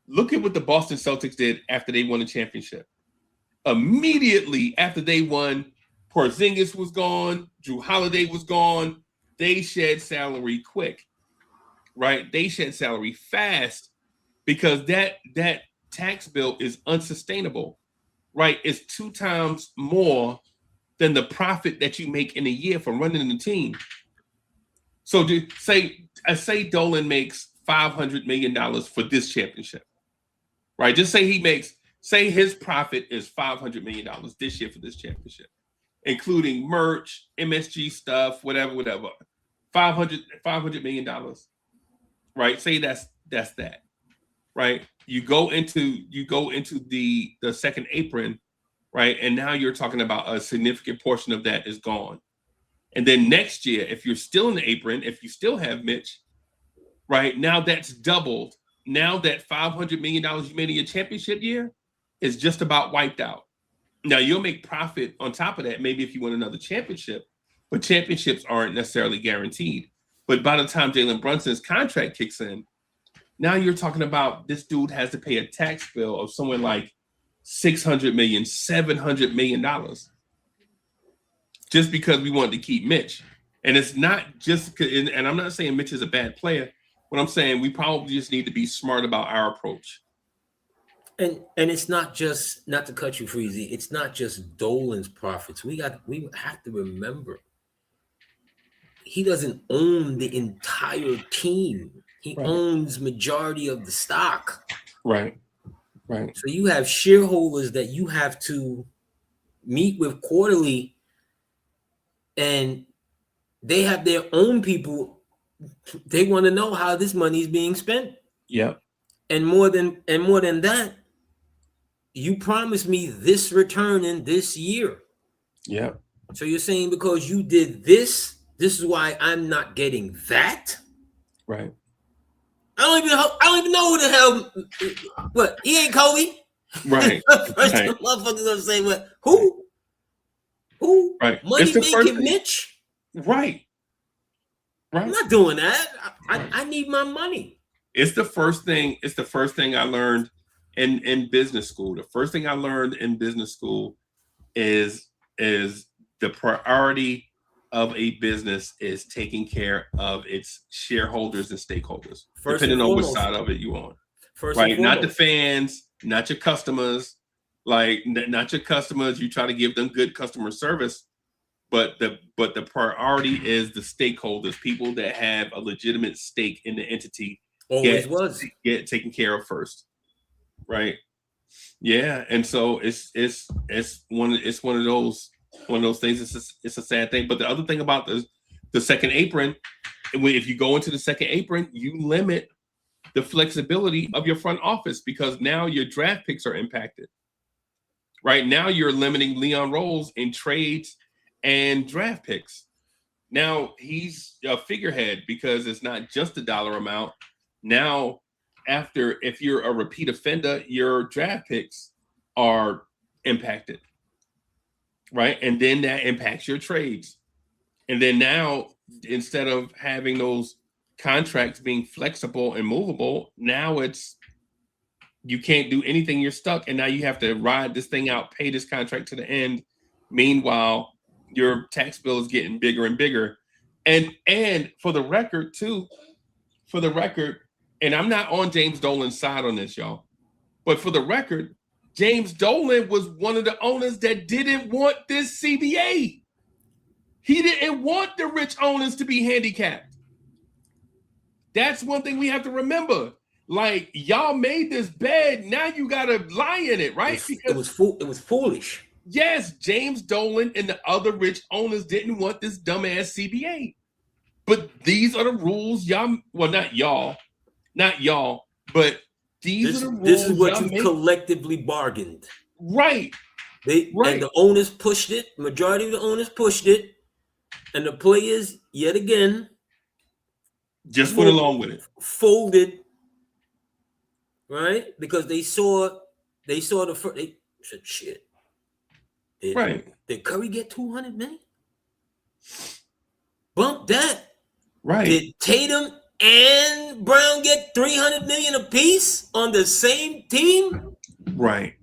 Speaker 2: Look at what the Boston Celtics did after they won the championship. Immediately after they won, Porzingis was gone, Drew Holiday was gone. They shed salary quick, right? They shed salary fast because that tax bill is unsustainable, right? It's 2 times more than the profit that you make in a year from running the team. So say Dolan makes $500 million for this championship, right? Just say his profit is $500 million this year for this championship, including merch, MSG stuff, whatever. $500 million, right? Say that's that, right? You go into the second apron, right? And now you're talking about a significant portion of that is gone. And then next year, if you're still in the apron, if you still have Mitch, right? Now that's doubled. Now that $500 million you made in your championship year is just about wiped out. Now you'll make profit on top of that, maybe if you win another championship, but championships aren't necessarily guaranteed. But by the time Jalen Brunson's contract kicks in, now you're talking about this dude has to pay a tax bill of somewhere like $600 million, $700 million just because we wanted to keep Mitch. And it's not just, and I'm not saying Mitch is a bad player. What I'm saying, we probably just need to be smart about our approach.
Speaker 3: And it's not just, not to cut you, Freezie, it's not just Dolan's profits. We have to remember, he doesn't own the entire team. He owns majority of the stock.
Speaker 2: Right.
Speaker 3: So you have shareholders that you have to meet with quarterly, and they have their own people. They want to know how this money is being spent.
Speaker 2: Yeah.
Speaker 3: And more than that, you promised me this return in this year.
Speaker 2: Yeah.
Speaker 3: So you're saying because you did this is why I'm not getting that?
Speaker 2: Right.
Speaker 3: I don't even know who the hell. What? He ain't Kobe.
Speaker 2: Right.
Speaker 3: First,
Speaker 2: right.
Speaker 3: motherfuckers gonna say, "What? Who?
Speaker 2: Right.
Speaker 3: Money making Mitch?"
Speaker 2: Right. Right.
Speaker 3: I'm not doing that. I need my money.
Speaker 2: It's the first thing. It's the first thing I learned in business school. The first thing I learned in business school is the priority of a business is taking care of its shareholders and stakeholders, depending on which side of it you on. Right, not the fans, not your customers, like not your customers. You try to give them good customer service, but the priority is the stakeholders, people that have a legitimate stake in the entity. Get taken care of first, right? Yeah, and so it's one of those things. It's a sad thing. But the other thing about the second apron, if you go into the second apron, you limit the flexibility of your front office because now your draft picks are impacted. Right now, you're limiting Leon Rose in trades and draft picks. Now he's a figurehead because it's not just the dollar amount. Now, if you're a repeat offender, your draft picks are impacted, right? And then that impacts your trades. And then now, instead of having those contracts being flexible and movable, now you can't do anything, you're stuck, and now you have to ride this thing out, pay this contract to the end. Meanwhile, your tax bill is getting bigger and bigger. And for the record, and I'm not on James Dolan's side on this, y'all, but for the record, James Dolan was one of the owners that didn't want this CBA. He didn't want the rich owners to be handicapped. That's one thing we have to remember. Like, y'all made this bed, now you gotta lie in it, right?
Speaker 3: It was foolish.
Speaker 2: Yes, James Dolan and the other rich owners didn't want this dumbass CBA. But these are the rules y'all, well, not y'all, but these are the rules.
Speaker 3: This is what you collectively bargained.
Speaker 2: Right.
Speaker 3: And the owners pushed it, majority of the owners pushed it, and the players, yet again,
Speaker 2: just went along with it.
Speaker 3: Folded, right? Because they saw they said, shit. Did Curry get 200 million? Bump that.
Speaker 2: Right.
Speaker 3: Did Tatum and Brown get 300 million apiece on the same team?
Speaker 2: Right.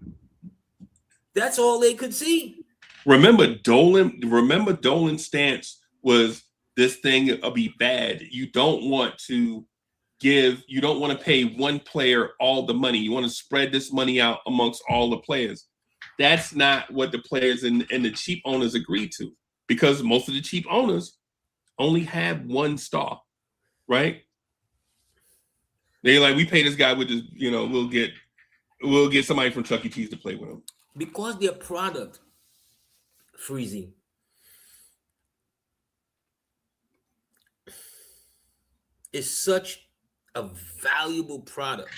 Speaker 3: That's all they could see.
Speaker 2: Remember Dolan's stance was this thing will be bad. You don't want to pay one player all the money. You want to spread this money out amongst all the players. That's not what the players and the cheap owners agreed to, because most of the cheap owners only have one star, right? They're like, we pay this guy with this, we'll get somebody from Chuck E. Cheese to play with him.
Speaker 3: Because their product, Freezie, is such a valuable product.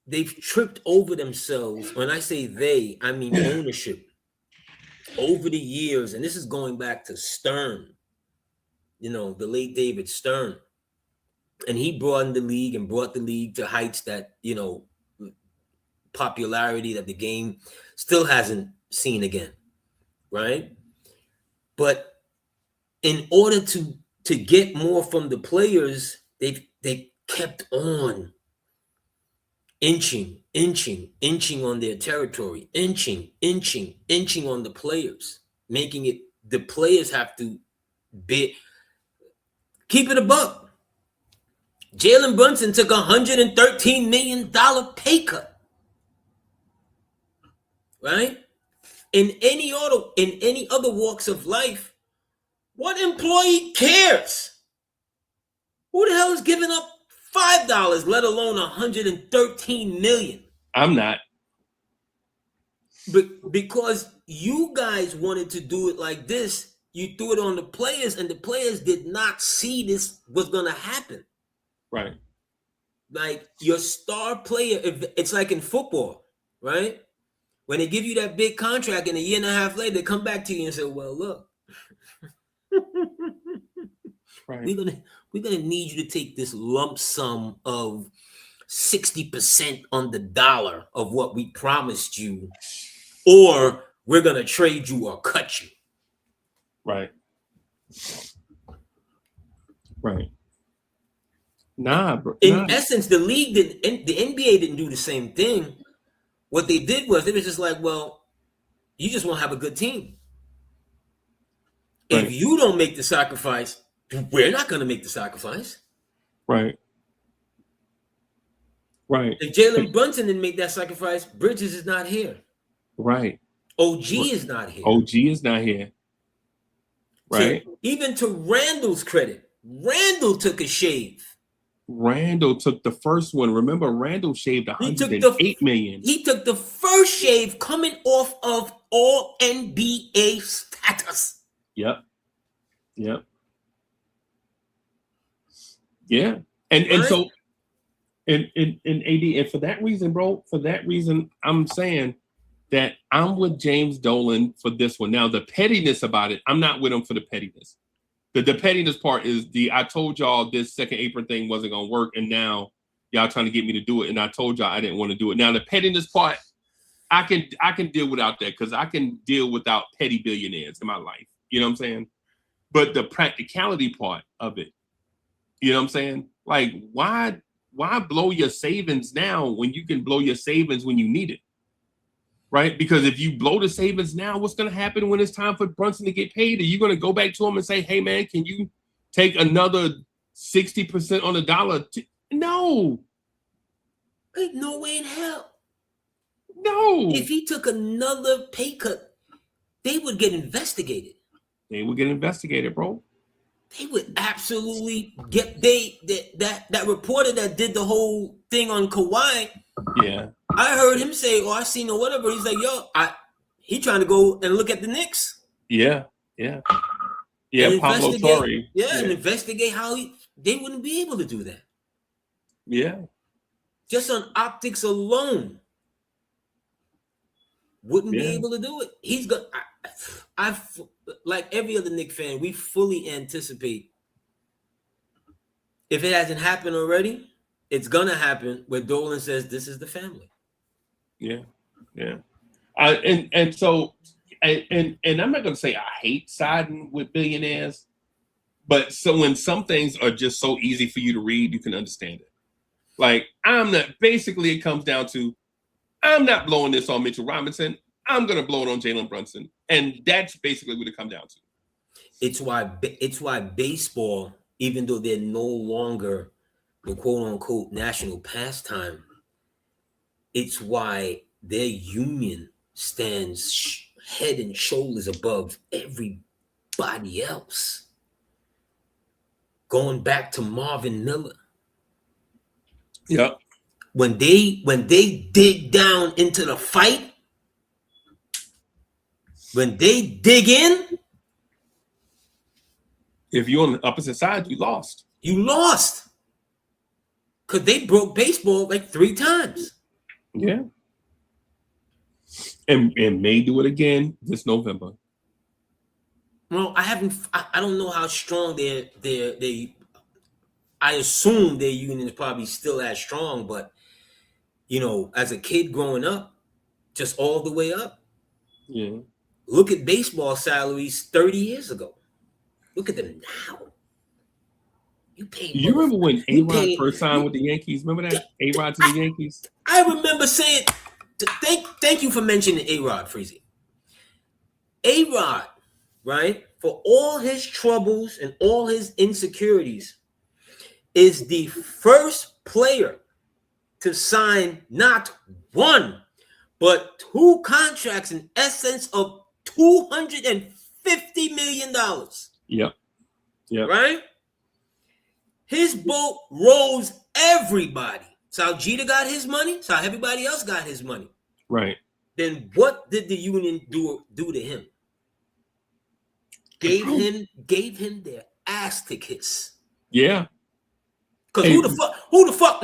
Speaker 3: They've tripped over themselves. When I say they, I mean ownership. Over the years, and this is going back to Stern, the late David Stern. And he broadened the league and brought the league to heights that, popularity that the game still hasn't seen again, right? But in order to get more from the players, they kept on inching on their territory, inching on the players, making it the players have to keep it a buck. Jalen Brunson took $113 million pay cut. Right? In any other walks of life, what employee cares? Who the hell is giving up $5, let alone $113 million?
Speaker 2: I'm not.
Speaker 3: But because you guys wanted to do it like this, you threw it on the players, and the players did not see this was gonna happen.
Speaker 2: Right.
Speaker 3: Like your star player, it's like in football, right? When they give you that big contract and a year and a half later, they come back to you and say, well, look,
Speaker 2: right.
Speaker 3: we're gonna need you to take this lump sum of 60% on the dollar of what we promised you, or we're gonna trade you or cut you.
Speaker 2: Right. Right. Nah, bro.
Speaker 3: In essence, the league didn't, the NBA didn't do the same thing. What they did was they was just like, well, you just want to have a good team.
Speaker 2: Right.
Speaker 3: If you don't make the sacrifice, we're not going to make the sacrifice.
Speaker 2: Right. Right.
Speaker 3: If Jalen Brunson didn't make that sacrifice, Bridges is not here.
Speaker 2: Right.
Speaker 3: OG is not here.
Speaker 2: OG is not here. Right.
Speaker 3: Even to Randall's credit, Randall took a shave.
Speaker 2: Randall took the first one. Remember, Randall shaved $108 million.
Speaker 3: He took the first shave coming off of all NBA status.
Speaker 2: Yep. Yeah. And so and AD, and for that reason, bro, I'm saying that I'm with James Dolan for this one. Now, the pettiness about it, I'm not with him for the pettiness. The pettiness part is I told y'all this second apron thing wasn't gonna work, and now y'all trying to get me to do it, and I told y'all I didn't want to do it. Now, the pettiness part, I can deal without that, because I can deal without petty billionaires in my life. You know what I'm saying? But the practicality part of it, you know what I'm saying? Like, why blow your savings now when you can blow your savings when you need it? Right? Because if you blow the savings now, what's going to happen when it's time for Brunson to get paid? Are you going to go back to him and say, hey, man, can you take another 60% on the dollar? No.
Speaker 3: Ain't no way in hell.
Speaker 2: No.
Speaker 3: If he took another pay cut, they would get investigated.
Speaker 2: They would get investigated, bro.
Speaker 3: They would absolutely get that reporter that did the whole thing on Kawhi.
Speaker 2: Yeah.
Speaker 3: I heard him say, I seen or whatever. He's like, he trying to go and look at the Knicks.
Speaker 2: Yeah. Pablo Torre.
Speaker 3: And investigate how they wouldn't be able to do that.
Speaker 2: Yeah.
Speaker 3: Just on optics alone. Wouldn't be able to do it. He's got. I've like every other Knicks fan, we fully anticipate. If it hasn't happened already, it's gonna happen. Where Dolan says, "This is the family."
Speaker 2: Yeah. And so I'm not gonna say I hate siding with billionaires, but so when some things are just so easy for you to read, you can understand it. Like, basically it comes down to, I'm not blowing this on Mitchell Robinson. I'm going to blow it on Jalen Brunson. And that's basically what it comes down to.
Speaker 3: It's why baseball, even though they're no longer the quote-unquote national pastime, it's why their union stands head and shoulders above everybody else. Going back to Marvin Miller.
Speaker 2: Yep.
Speaker 3: When they dig down into the fight, when they dig in,
Speaker 2: if you're on the opposite side, you lost.
Speaker 3: You lost. Because they broke baseball like 3 times.
Speaker 2: Yeah. And may do it again this November.
Speaker 3: Well, I don't know how strong they I assume their union is probably still as strong, but as a kid growing up, just all the way up.
Speaker 2: Yeah.
Speaker 3: Look at baseball salaries 30 years ago. Look at them now.
Speaker 2: You remember when A-Rod first signed with the Yankees? Remember that? A-Rod to the Yankees?
Speaker 3: I remember saying, thank you for mentioning A-Rod, Freezie. A-Rod, right, for all his troubles and all his insecurities, is the first player to sign not 1, but 2 contracts in essence of $250 million.
Speaker 2: Yep.
Speaker 3: Right? His boat rose everybody. So how Jeter got his money, so how everybody else got his money.
Speaker 2: Right.
Speaker 3: Then what did the union do to him? Gave him their ass to kiss.
Speaker 2: Yeah.
Speaker 3: Because who the fuck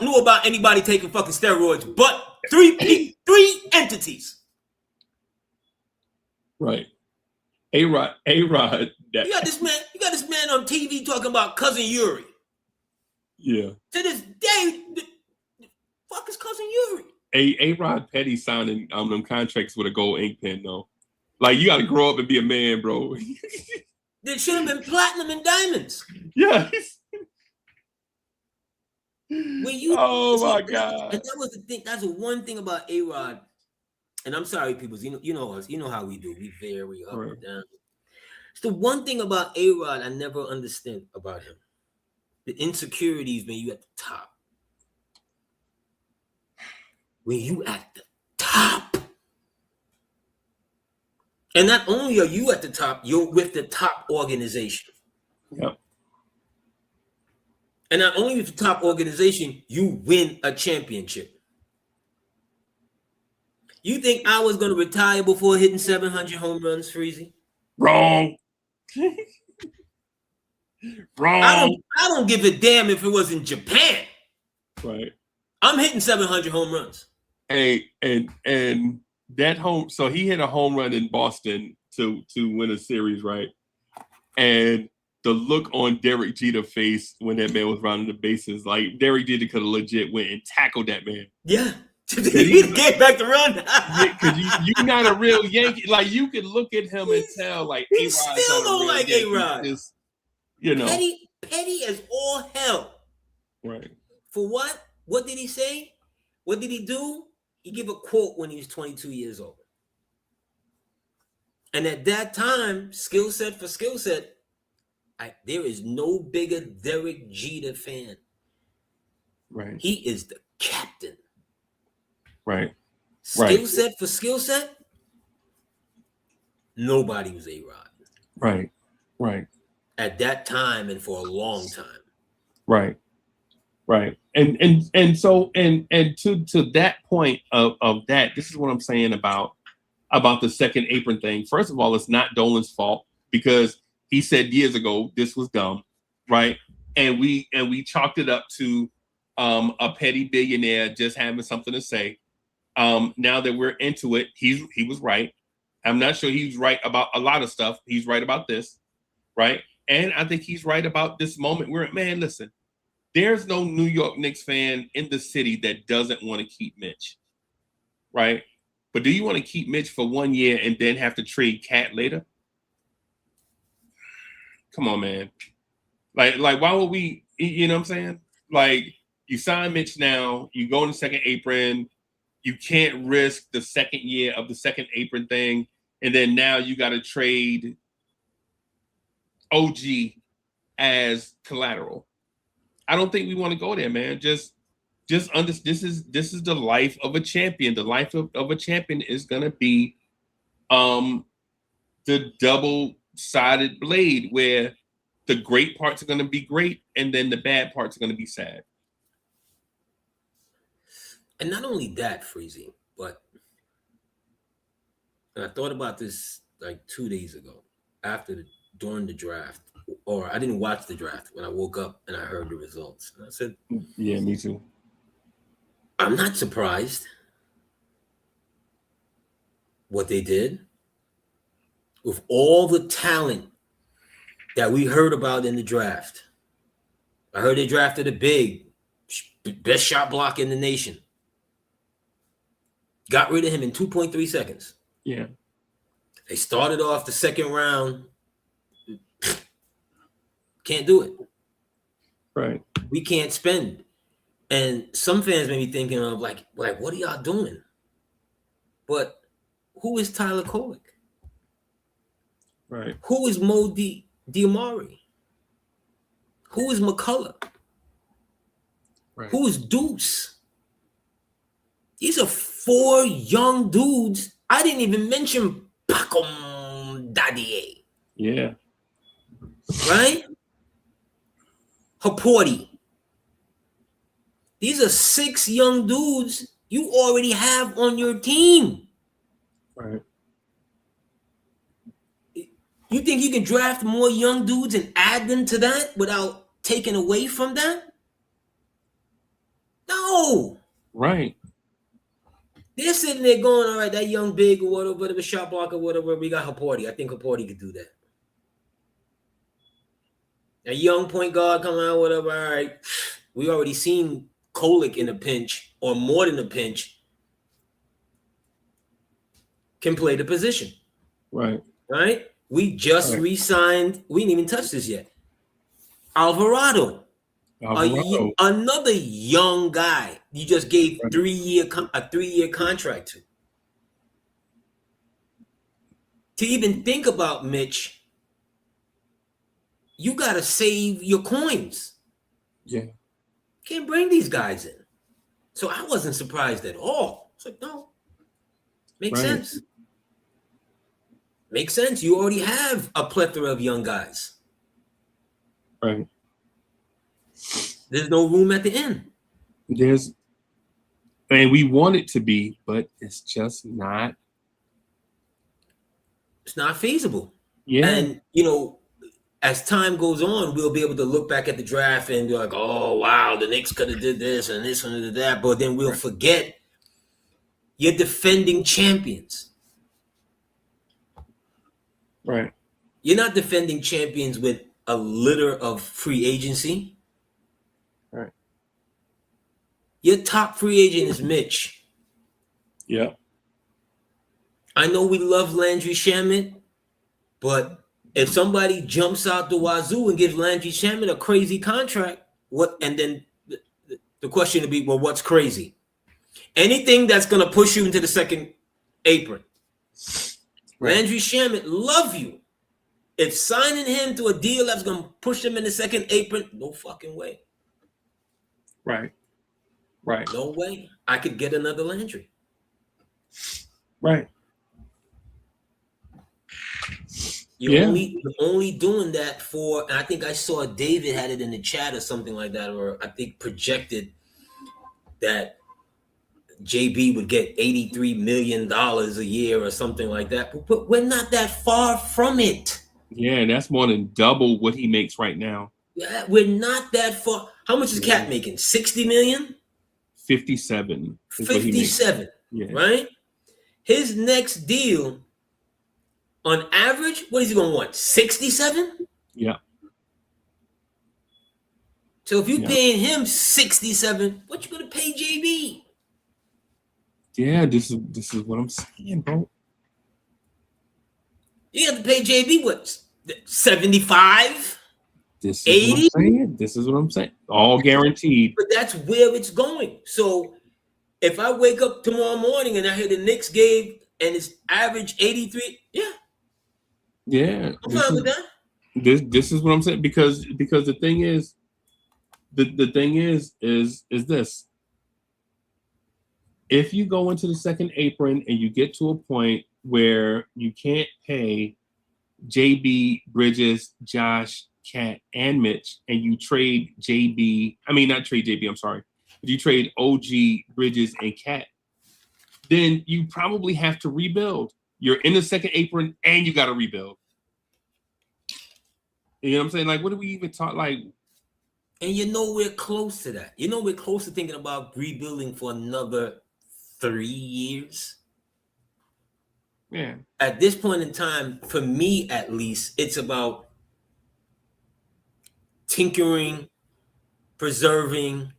Speaker 3: knew about anybody taking fucking steroids but three entities?
Speaker 2: Right. A-Rod. You
Speaker 3: got this man on TV talking about cousin Yuri.
Speaker 2: Yeah.
Speaker 3: To this day, the fuck is cousin Yuri?
Speaker 2: A-Rod Petty signing them contracts with a gold ink pen though. Like, you got to grow up and be a man, bro.
Speaker 3: There should have been platinum and diamonds.
Speaker 2: Yeah.
Speaker 3: Oh
Speaker 2: my God.
Speaker 3: And that was the thing. That's the one thing about A-Rod. And I'm sorry, people. You know us. You know how we do. We vary up and down. It's the one thing about A-Rod I never understand about him. The insecurities when you at the top. When you at the top. And not only are you at the top, you're with the top organization.
Speaker 2: Yep.
Speaker 3: And not only with the top organization, you win a championship. You think I was going to retire before hitting 700 home runs, Freezie?
Speaker 2: Wrong. Wrong.
Speaker 3: I don't give a damn if it was in Japan.
Speaker 2: Right.
Speaker 3: I'm hitting 700 home runs.
Speaker 2: Hey, and that home. So he hit a home run in Boston to win a series, right? And the look on Derek Jeter's face when that man was rounding the bases, like Derek Jeter could have legit went and tackled that man.
Speaker 3: Yeah. He get back to run.
Speaker 2: Because you're not a real Yankee. Like, you could look at him and tell, like,
Speaker 3: he still don't like A-Rod.
Speaker 2: Just, you know,
Speaker 3: petty as all hell.
Speaker 2: Right.
Speaker 3: For what? What did he say? What did he do? He gave a quote when he was 22 years old. And at that time, skill set for skill set, there is no bigger Derek Jeter fan.
Speaker 2: Right.
Speaker 3: He is the captain.
Speaker 2: Right.
Speaker 3: Skill set for skill set, nobody was A-Rod.
Speaker 2: Right. Right.
Speaker 3: At that time and for a long time.
Speaker 2: Right. Right. And so to that point of that, this is what I'm saying about the second apron thing. First of all, it's not Dolan's fault because he said years ago this was dumb, right? And we chalked it up to a petty billionaire just having something to say. Now that we're into it, he was right. I'm not sure he's right about a lot of stuff. He's right about this, right? And I think he's right about this moment where, man, listen, there's no New York Knicks fan in the city that doesn't want to keep Mitch, right? But do you want to keep Mitch for 1 year and then have to trade Cat later? Come on, man. Like, why would we, you know what I'm saying? Like, you sign Mitch now, you go in the second apron, you can't risk the second year of the second apron thing, and then now you got to trade OG as collateral. I don't think we want to go there, man. Just this is the life of a champion. The life of a champion is gonna be the double-sided blade where the great parts are gonna be great and then the bad parts are gonna be sad.
Speaker 3: And not only that, Freezie, but I thought about this like 2 days ago during the draft. Or I didn't watch the draft when I woke up and I heard the results. And I said,
Speaker 2: yeah, me too.
Speaker 3: I'm not surprised what they did with all the talent that we heard about in the draft. I heard they drafted a best shot block in the nation. Got rid of him in 2.3 seconds.
Speaker 2: Yeah.
Speaker 3: They started off the second round. Can't do it.
Speaker 2: Right.
Speaker 3: We can't spend. And some fans may be thinking of like, what are y'all doing? But who is Tyler Kolek?
Speaker 2: Right.
Speaker 3: Who is Mo Diamari? Who is McCullough?
Speaker 2: Right.
Speaker 3: Who is Deuce? These are 4 young dudes. I didn't even mention Pacom Dadier.
Speaker 2: Yeah.
Speaker 3: Right? Haporti. These are 6 young dudes you already have on your team.
Speaker 2: Right.
Speaker 3: You think you can draft more young dudes and add them to that without taking away from that? No.
Speaker 2: Right.
Speaker 3: They're sitting there going, all right, that young big or whatever, shot block or whatever, we got Haporti. I think Haporti could do that. A young point guard coming out, whatever, all right. We already seen Kolek in a pinch or more than a pinch can play the position.
Speaker 2: Right.
Speaker 3: Right? We just re-signed. We didn't even touch this yet. Alvarado. Another young guy. You just gave a 3-year contract to. To even think about Mitch, you got to save your coins.
Speaker 2: Yeah.
Speaker 3: Can't bring these guys in. So I wasn't surprised at all. It's like, no. Makes sense. Makes sense. You already have a plethora of young guys.
Speaker 2: Right.
Speaker 3: There's no room at the end.
Speaker 2: And we want it to be, but it's just not.
Speaker 3: It's not feasible.
Speaker 2: Yeah.
Speaker 3: And, as time goes on, we'll be able to look back at the draft and be like, oh, wow, the Knicks could have did this and this and that. But then we'll forget you're defending champions.
Speaker 2: Right.
Speaker 3: You're not defending champions with a litter of free agency.
Speaker 2: Right.
Speaker 3: Your top free agent is Mitch.
Speaker 2: Yeah.
Speaker 3: I know we love Landry Shamet, but if somebody jumps out the wazoo and gives Landry Shamet a crazy contract, what? And then the question would be, well, what's crazy? Anything that's going to push you into the second apron. Right. Landry Shamet, love you. If signing him to a deal that's going to push him in the second apron, no fucking way.
Speaker 2: Right.
Speaker 3: No way. I could get another Landry.
Speaker 2: Right.
Speaker 3: You're only doing that for, and I think I saw David had it in the chat or something like that, or I think projected that JB would get $83 million a year or something like that. But we're not that far from it.
Speaker 2: Yeah, that's more than double what he makes right now.
Speaker 3: Yeah, we're not that far. How much is Cat making? 60 million?
Speaker 2: 57.
Speaker 3: 57, right? His next deal, on average, what is he going to want? 67?
Speaker 2: Yeah.
Speaker 3: So if you're paying him 67, what you going to pay JB?
Speaker 2: Yeah, this is what I'm saying, bro.
Speaker 3: You have to pay JB what? 75?
Speaker 2: This is
Speaker 3: 80?
Speaker 2: what I'm saying. This is what I'm saying. All guaranteed.
Speaker 3: But that's where it's going. So if I wake up tomorrow morning and I hear the Knicks gave and it's average 83,
Speaker 2: yeah,
Speaker 3: I'm fine with that.
Speaker 2: This is what I'm saying, because the thing is, the thing is this. If you go into the second apron and you get to a point where you can't pay JB, Bridges, Josh, Cat, and Mitch, and you trade not trade JB, I'm sorry. If you trade OG, Bridges, and Cat, then you probably have to rebuild. You're in the second apron and you got to rebuild. You know what I'm saying? Like, what do we even talk like?
Speaker 3: And we're close to that. We're close to thinking about rebuilding for another 3 years.
Speaker 2: Yeah.
Speaker 3: At this point in time, for me at least, it's about tinkering, preserving,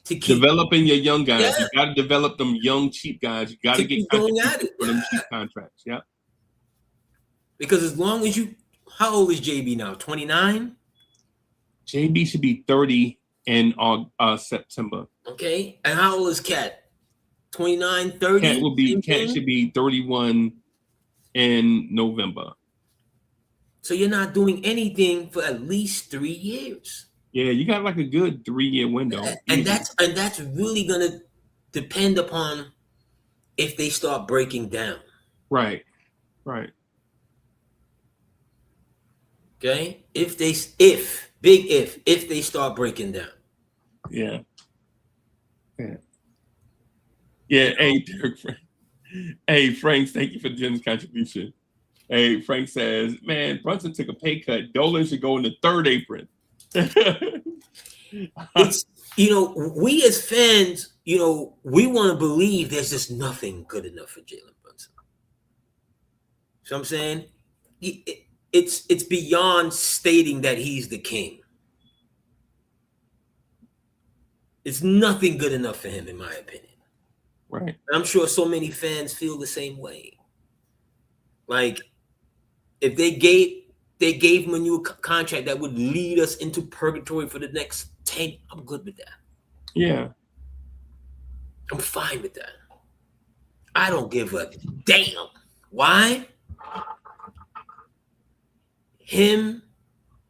Speaker 3: to keep
Speaker 2: developing your young guys. Yeah. You got to develop them young, cheap guys. You got to get
Speaker 3: going at it
Speaker 2: for them cheap contracts. Yeah.
Speaker 3: Because as long as how old is JB now? 29?
Speaker 2: JB should be 30 in September.
Speaker 3: Okay. And how old is Cat? 29, 30?
Speaker 2: Cat should be 31 in November.
Speaker 3: So you're not doing anything for at least 3 years.
Speaker 2: Yeah, you got like a good 3-year window.
Speaker 3: And that's really gonna depend upon if they start breaking down.
Speaker 2: Right.
Speaker 3: Okay? If they start breaking down.
Speaker 2: Yeah. Hey, hey, Frank, thank you for Jim's contribution. Hey, Frank says, man, Brunson took a pay cut. Dolan should go in the third apron.
Speaker 3: It's, we as fans, we want to believe there's just nothing good enough for Jalen Brunson. So I'm saying it's beyond stating that he's the king. It's nothing good enough for him, in my opinion.
Speaker 2: Right.
Speaker 3: I'm sure so many fans feel the same way. Like, if they gave him a new contract that would lead us into purgatory for the next 10, I'm good with that.
Speaker 2: Yeah.
Speaker 3: I'm fine with that. I don't give a damn. Why? Him,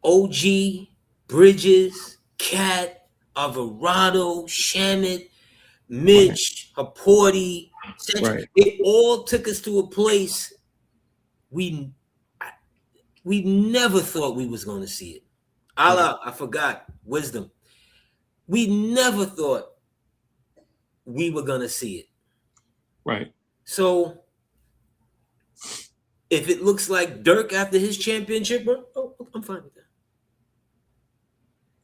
Speaker 3: OG, Bridges, Cat, Alvarado, Shamit, Mitch, Haporti,
Speaker 2: Right.
Speaker 3: it all took us to a place we never thought we was going to see it. Allah, I forgot. Wisdom. We never thought we were going to see it.
Speaker 2: Right.
Speaker 3: So if it looks like Dirk after his championship, bro, I'm fine with that.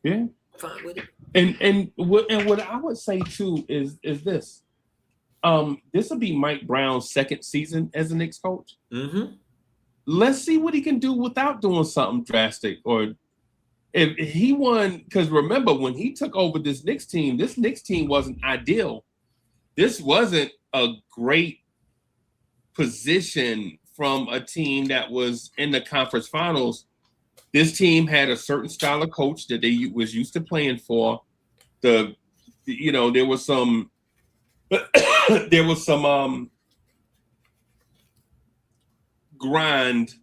Speaker 2: Yeah.
Speaker 3: I'm fine with it.
Speaker 2: And what I would say too is this. This will be Mike Brown's second season as a Knicks coach.
Speaker 3: Mm-hmm.
Speaker 2: Let's see what he can do without doing something drastic. Or if he won, because remember when he took over this Knicks team wasn't ideal. This wasn't a great position from a team that was in the conference finals. This team had a certain style of coach that they was used to playing for. There was some grind,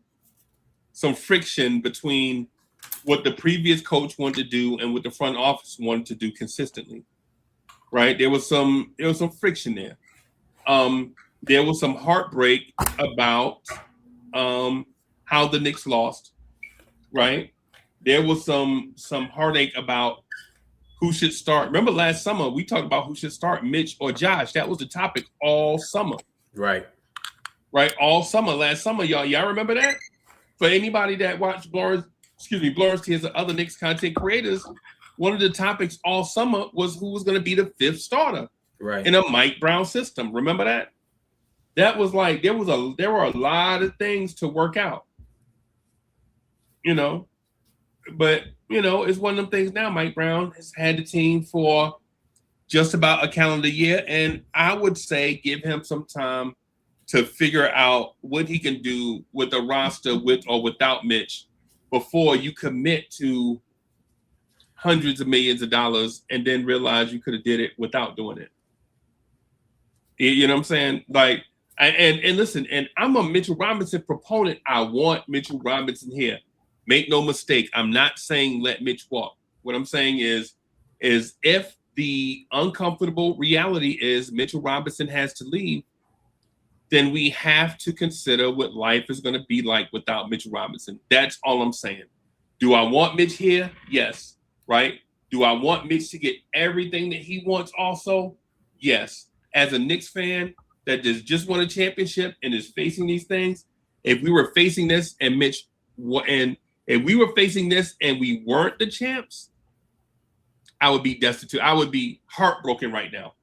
Speaker 2: some friction between what the previous coach wanted to do and what the front office wanted to do consistently. Right? There was some friction there. There was some heartbreak about how the Knicks lost. Right? There was some heartache about who should start. Remember last summer we talked about who should start, Mitch or Josh. That was the topic all summer.
Speaker 3: Right.
Speaker 2: All summer, last summer, y'all remember that? For anybody that watched Blorange Tears and other Knicks content creators, one of the topics all summer was who was going to be the fifth starter in a Mike Brown system. Remember that? That was like there were a lot of things to work out. But it's one of them things now. Mike Brown has had the team for just about a calendar year, and I would say give him some time to figure out what he can do with the roster with or without Mitch before you commit to hundreds of millions of dollars and then realize you could have did it without doing it. You know what I'm saying? Like, and listen, and I'm a Mitchell Robinson proponent. I want Mitchell Robinson here. Make no mistake, I'm not saying let Mitch walk. What I'm saying is if the uncomfortable reality is Mitchell Robinson has to leave, then we have to consider what life is going to be like without Mitchell Robinson. That's all I'm saying. Do I want Mitch here? Yes. Right? Do I want Mitch to get everything that he wants also? Yes. As a Knicks fan that just won a championship and is facing these things, if we were facing this and if we were facing this and we weren't the champs, I would be destitute. I would be heartbroken right now.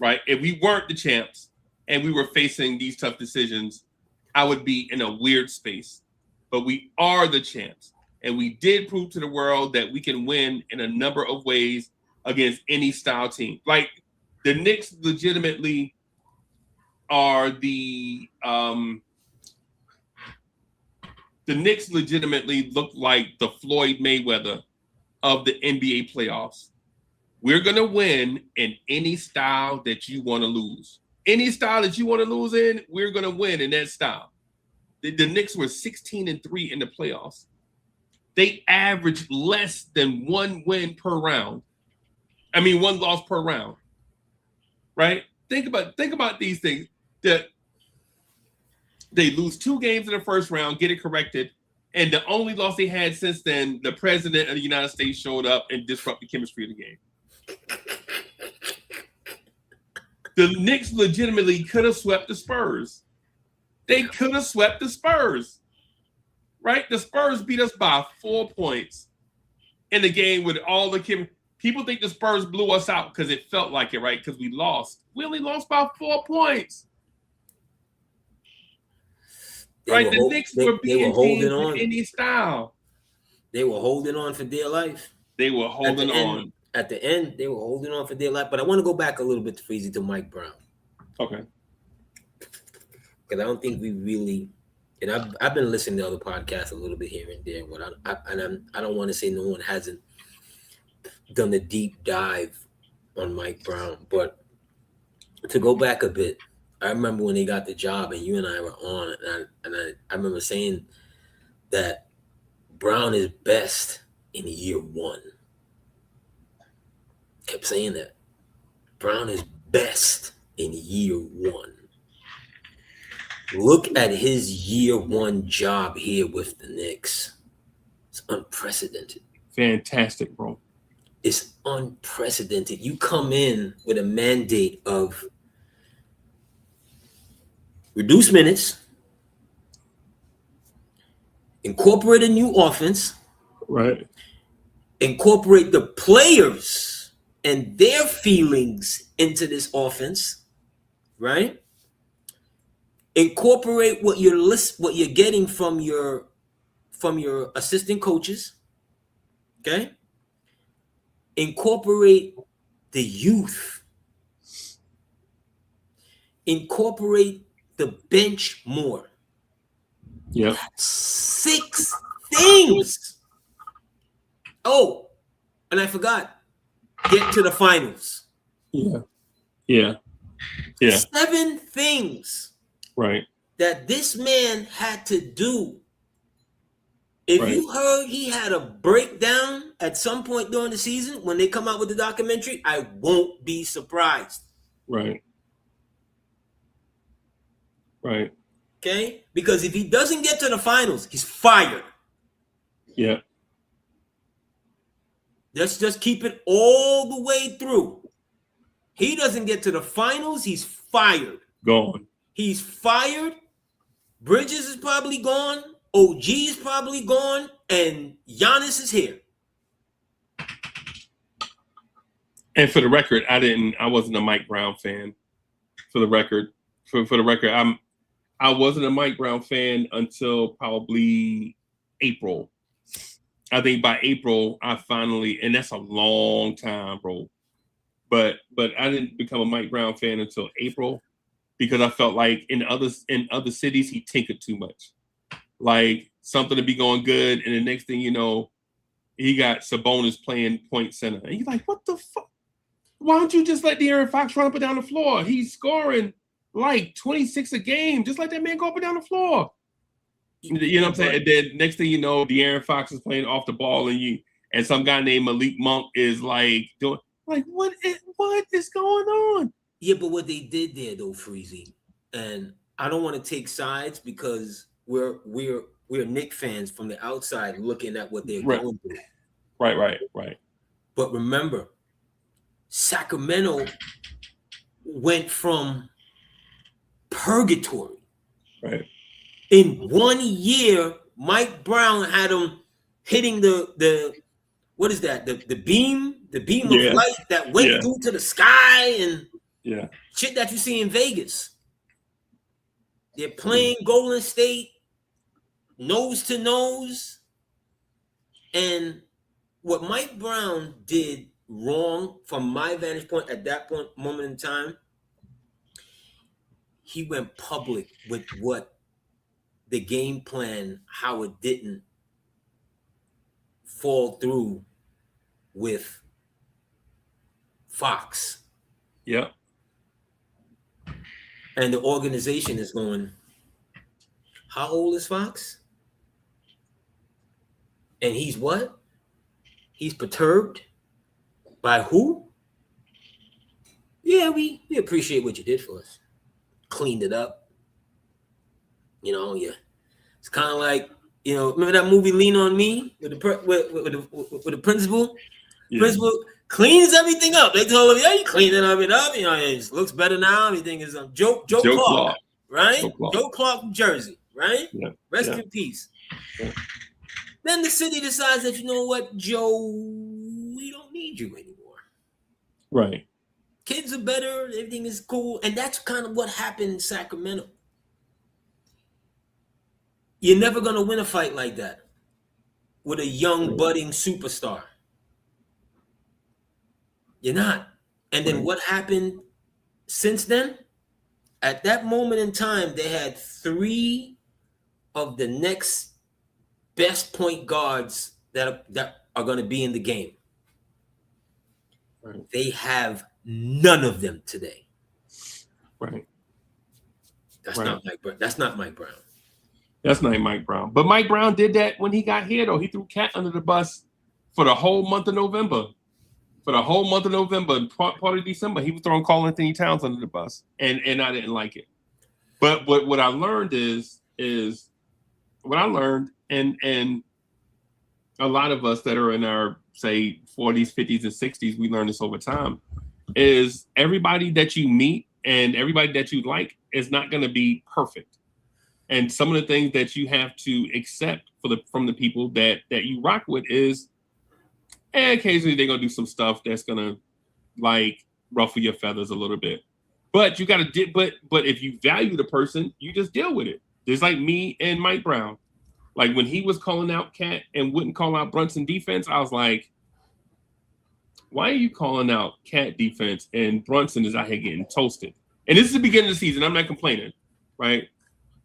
Speaker 2: Right? If we weren't the champs and we were facing these tough decisions, I would be in a weird space. But we are the champs. And we did prove to the world that we can win in a number of ways against any style team. Like the Knicks legitimately are the Knicks legitimately look like the Floyd Mayweather of the NBA playoffs. We're going to win in any style that you want to lose. Any style that you want to lose in, we're going to win in that style. The Knicks were 16-3 in the playoffs. They averaged less than one win per round. I mean, one loss per round. Right? Think about these things. That they lose 2 games in the first round, get it corrected, and the only loss they had since then, the president of the United States showed up and disrupted the chemistry of the game. The Knicks legitimately could have swept the Spurs. They could have swept the Spurs. Right? The Spurs beat us by 4 points in the game with all the people think the Spurs blew us out because it felt like it, right? Because we lost. We only lost by 4 points. Right? The Knicks were beating teams in any style.
Speaker 3: They were holding on for dear life.
Speaker 2: They were holding on.
Speaker 3: at the end, they were holding on for dear life. But I want to go back a little bit to Freezie, to Mike Brown.
Speaker 2: Okay.
Speaker 3: Because I don't think we really, and I've been listening to other podcasts a little bit here and there. But I don't want to say no one hasn't done a deep dive on Mike Brown. But to go back a bit, I remember when he got the job and you and I were on, and I remember saying that Brown is best in year one. Kept saying that. Brown is best in year one. Look at his year one job here with the Knicks. It's unprecedented.
Speaker 2: Fantastic, bro.
Speaker 3: It's unprecedented. You come in with a mandate of reduce minutes, incorporate a new offense,
Speaker 2: right?
Speaker 3: Incorporate the players and their feelings into this offense, right? Incorporate what you're getting from your assistant coaches, okay? Incorporate the youth. Incorporate the bench more.
Speaker 2: Yeah.
Speaker 3: 6 things. Oh, and I forgot. Get to the finals.
Speaker 2: Yeah.
Speaker 3: 7 things.
Speaker 2: Right.
Speaker 3: That this man had to do. If you heard he had a breakdown at some point during the season when they come out with the documentary, I won't be surprised.
Speaker 2: Right.
Speaker 3: Okay? Because if he doesn't get to the finals, he's fired.
Speaker 2: Yeah.
Speaker 3: Let's just keep it all the way through. He doesn't get to the finals, he's fired.
Speaker 2: Gone.
Speaker 3: He's fired. Bridges is probably gone. OG is probably gone. And Giannis is here.
Speaker 2: And for the record, I wasn't a Mike Brown fan. For the record, I wasn't a Mike Brown fan until probably April. I think by April, I finally, and that's a long time, bro. But I didn't become a Mike Brown fan until April because I felt like in other cities he tinkered too much. Like something to be going good, and the next thing you know, he got Sabonis playing point center. And you're like, what the fuck? Why don't you just let De'Aaron Fox run up and down the floor? He's scoring like 26 a game. Just let that man go up and down the floor. You know what I'm saying? And then next thing you know, De'Aaron Fox is playing off the ball, and some guy named Malik Monk is like doing like what is going on?
Speaker 3: Yeah, but what they did there though, Freezie, and I don't want to take sides because we're Knicks fans from the outside looking at what they're going through.
Speaker 2: Right.
Speaker 3: But remember, Sacramento went from purgatory.
Speaker 2: Right.
Speaker 3: In 1 year, Mike Brown had him hitting the what is that? The beam of light that went through to the sky and shit that you see in Vegas. They're playing Golden State nose to nose. And what Mike Brown did wrong from my vantage point at that moment in time, he went public with what the game plan, how it didn't fall through with Fox.
Speaker 2: Yeah.
Speaker 3: And the organization is going, how old is Fox? And he's what? He's perturbed by who? Yeah, we appreciate what you did for us. Cleaned it up. It's kind of like, remember that movie Lean on Me with the principal? Yeah. Principal cleans everything up. They told him, you cleaning everything up. It looks better now. Everything is Joe Clark, right? Joe Clark from Jersey, right? Yeah. Rest in peace. Yeah. Then the city decides that, you know what, Joe, we don't need you anymore.
Speaker 2: Right.
Speaker 3: Kids are better. Everything is cool. And that's kind of what happened in Sacramento. You're never going to win a fight like that with a young, budding superstar. You're not. And then what happened since then? At that moment in time, they had 3 of the next best point guards that are going to be in the game.
Speaker 2: Right.
Speaker 3: They have none of them today.
Speaker 2: Right.
Speaker 3: That's not Mike Brown. That's not Mike Brown.
Speaker 2: That's not Mike Brown. But Mike Brown did that when he got here, though. He threw Cat under the bus for the whole month of November. For the whole month of November and part of December, he was throwing Karl Anthony Towns under the bus. And I didn't like it. But what I learned is what I learned, and a lot of us that are in our, say, 40s, 50s, and 60s, we learn this over time, is everybody that you meet and everybody that you like is not going to be perfect. And some of the things that you have to accept from the people that you rock with is, occasionally they're going to do some stuff that's going to, like, ruffle your feathers a little bit. But you got to, but if you value the person, you just deal with it. Just like me and Mike Brown. Like, when he was calling out Cat and wouldn't call out Brunson defense, I was like, why are you calling out Cat defense and Brunson is out here getting toasted? And this is the beginning of the season. I'm not complaining, right?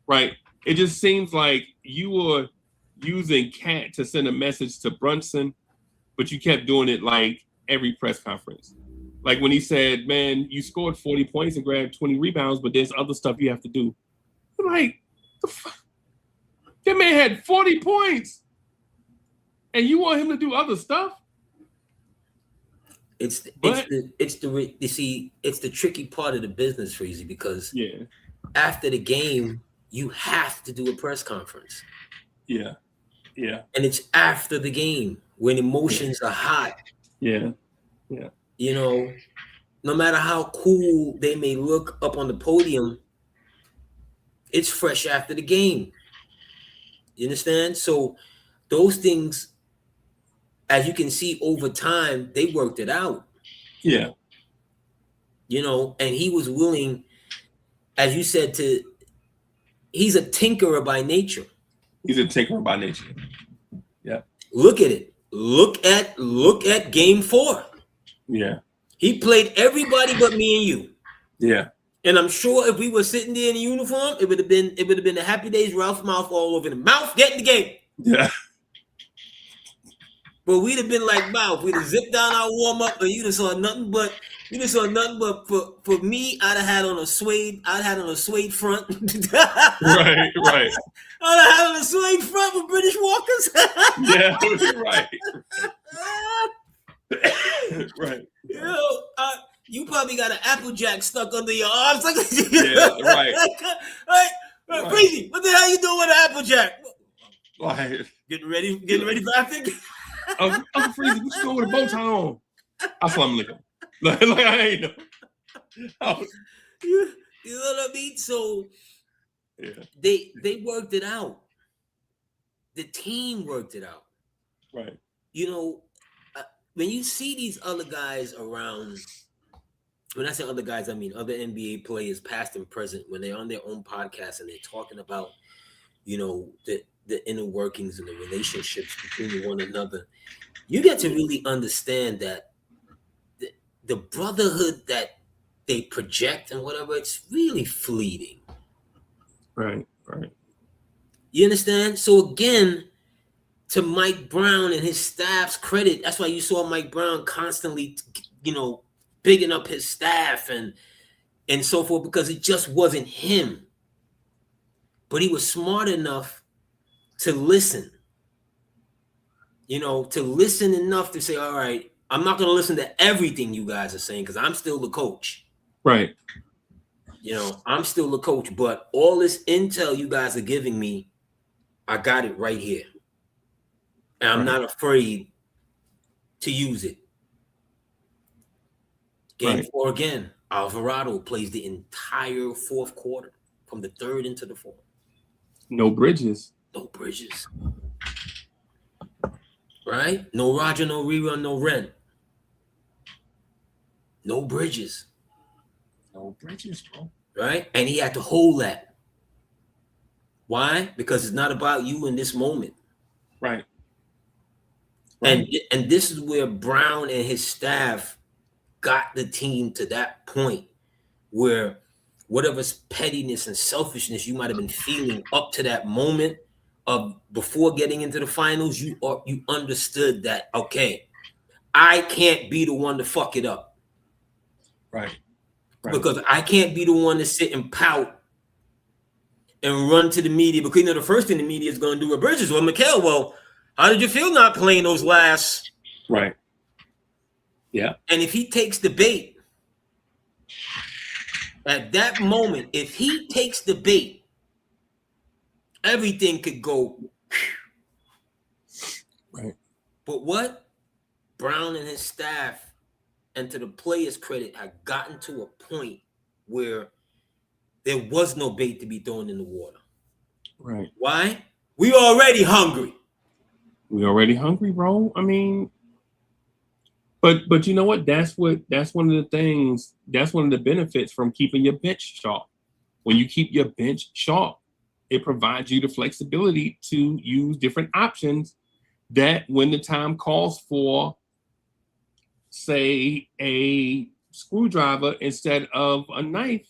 Speaker 2: Right. It just seems like you were using Cat to send a message to Brunson, but you kept doing it like every press conference. Like when he said, man, you scored 40 points and grabbed 20 rebounds, but there's other stuff you have to do. I'm like, the fuck? That man had 40 points and you want him to do other stuff?
Speaker 3: It's the tricky part of the business, Freezie, because after the game, you have to do a press conference.
Speaker 2: Yeah. Yeah.
Speaker 3: And it's after the game when emotions are hot.
Speaker 2: Yeah. Yeah.
Speaker 3: You know, no matter how cool they may look up on the podium, it's fresh after the game. You understand? So those things, as you can see over time, they worked it out.
Speaker 2: Yeah.
Speaker 3: You know, and he was willing, as you said, he's a tinkerer by nature.
Speaker 2: He's a tinkerer by nature. Yeah.
Speaker 3: Look at it. Look at game 4.
Speaker 2: Yeah.
Speaker 3: He played everybody but me and you.
Speaker 2: Yeah.
Speaker 3: And I'm sure if we were sitting there in a uniform, it would have been the Happy Days Ralph mouth all over the mouth. Get in the game.
Speaker 2: Yeah.
Speaker 3: But we'd have been like mouth. We'd have zipped down our warm up, and you'd have saw nothing but for me. I'd have had on a suede front.
Speaker 2: Right.
Speaker 3: I'd have had on a suede front with British Walkers.
Speaker 2: Yeah, right. Right.
Speaker 3: You know, you probably got an Applejack stuck under your arms.
Speaker 2: Yeah, right.
Speaker 3: Right. Freezie, what the hell you doing with an Applejack?
Speaker 2: Like,
Speaker 3: Getting ready for acting.
Speaker 2: Uncle Freezie, what you doing with a bow tie on? Assalamu alaikum. Like I ain't know.
Speaker 3: You know what I mean? So they worked it out. The team worked it out.
Speaker 2: Right.
Speaker 3: You know, when you see these other guys around, when I say other guys, I mean other NBA players, past and present, when they're on their own podcast and they're talking about, you know, the inner workings and the relationships between one another, you get to really understand that the brotherhood that they project and whatever, it's really fleeting.
Speaker 2: Right.
Speaker 3: You understand? So again, to Mike Brown and his staff's credit, that's why you saw Mike Brown constantly, you know, bigging up his staff and so forth, because it just wasn't him. But he was smart enough to listen. You know, to listen enough to say, all right, I'm not going to listen to everything you guys are saying because I'm still the coach.
Speaker 2: Right.
Speaker 3: You know, I'm still the coach, but all this intel you guys are giving me, I got it right here. And I'm not afraid to use it. Game 4 again. Alvarado plays the entire fourth quarter from the third into the fourth.
Speaker 2: No Bridges.
Speaker 3: Right? No Roger, no rerun, no rent. No Bridges.
Speaker 2: No Bridges, bro.
Speaker 3: Right? And he had to hold that. Why? Because it's not about you in this moment.
Speaker 2: Right.
Speaker 3: And this is where Brown and his staff got the team to that point where whatever pettiness and selfishness you might have been feeling up to that moment of before getting into the finals, you understood that, okay, I can't be the one to fuck it up.
Speaker 2: Right.
Speaker 3: Because I can't be the one to sit and pout and run to the media, because the first thing the media is going to do with Bridges, well, Mikal, well, how did you feel not playing those last?
Speaker 2: Right. Yeah.
Speaker 3: And if he takes the bait, at that moment, if he takes the bait, everything could go.
Speaker 2: Right.
Speaker 3: But what? Brown and his staff, and to the players' credit, had gotten to a point where there was no bait to be thrown in the water.
Speaker 2: Right.
Speaker 3: Why? We already hungry.
Speaker 2: We already hungry, bro. I mean, but you know what? That's one of the things. That's one of the benefits from keeping your bench sharp. When you keep your bench sharp, it provides you the flexibility to use different options that when the time calls for, say, a screwdriver instead of a knife,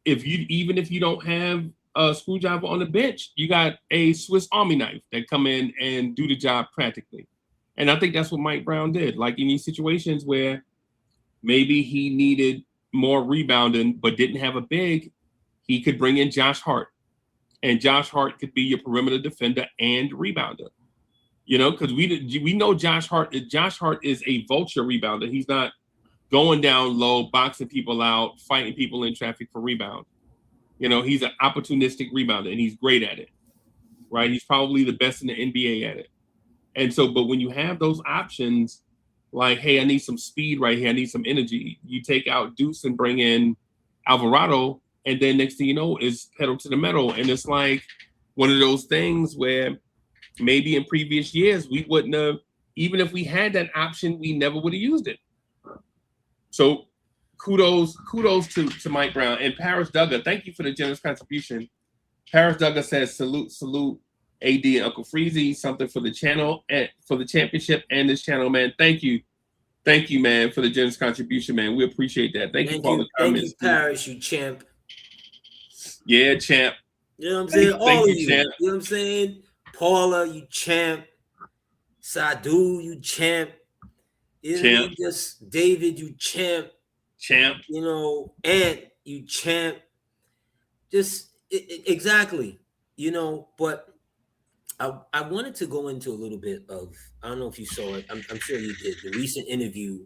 Speaker 2: even if you don't have a screwdriver on the bench, you got a Swiss Army knife that come in and do the job practically. And I think that's what Mike Brown did. Like in these situations where maybe he needed more rebounding but didn't have a big, he could bring in Josh Hart. And Josh Hart could be your perimeter defender and rebounder. You know, because we know Josh Hart is a vulture rebounder. He's not going down low, boxing people out, fighting people in traffic for rebound. You know, he's an opportunistic rebounder, and he's great at it, right? He's probably the best in the NBA at it. And so, but when you have those options, like, hey, I need some speed right here, I need some energy, you take out Deuce and bring in Alvarado, and then next thing you know is pedal to the metal. And it's like one of those things where maybe in previous years we wouldn't have, even if we had that option, we never would have used it. So kudos to Mike Brown. And Paris Duggar, thank you for the generous contribution. Paris Duggar says, salute AD and Uncle Freezie, something for the channel and for the championship and this channel, man. Thank you, man, for the generous contribution, man. We appreciate that. Thank you for all the comments.
Speaker 3: Thank you, Paris, you champ.
Speaker 2: Yeah, champ.
Speaker 3: You know what I'm saying?
Speaker 2: Thank you, champ.
Speaker 3: You know what I'm saying? Paula, you champ. Sadu, you champ.
Speaker 2: Champ.
Speaker 3: Just David, you champ.
Speaker 2: Champ.
Speaker 3: You know, Ant, you champ. Just exactly. You know, but I wanted to go into a little bit of, I don't know if you saw it. I'm sure you did. The recent interview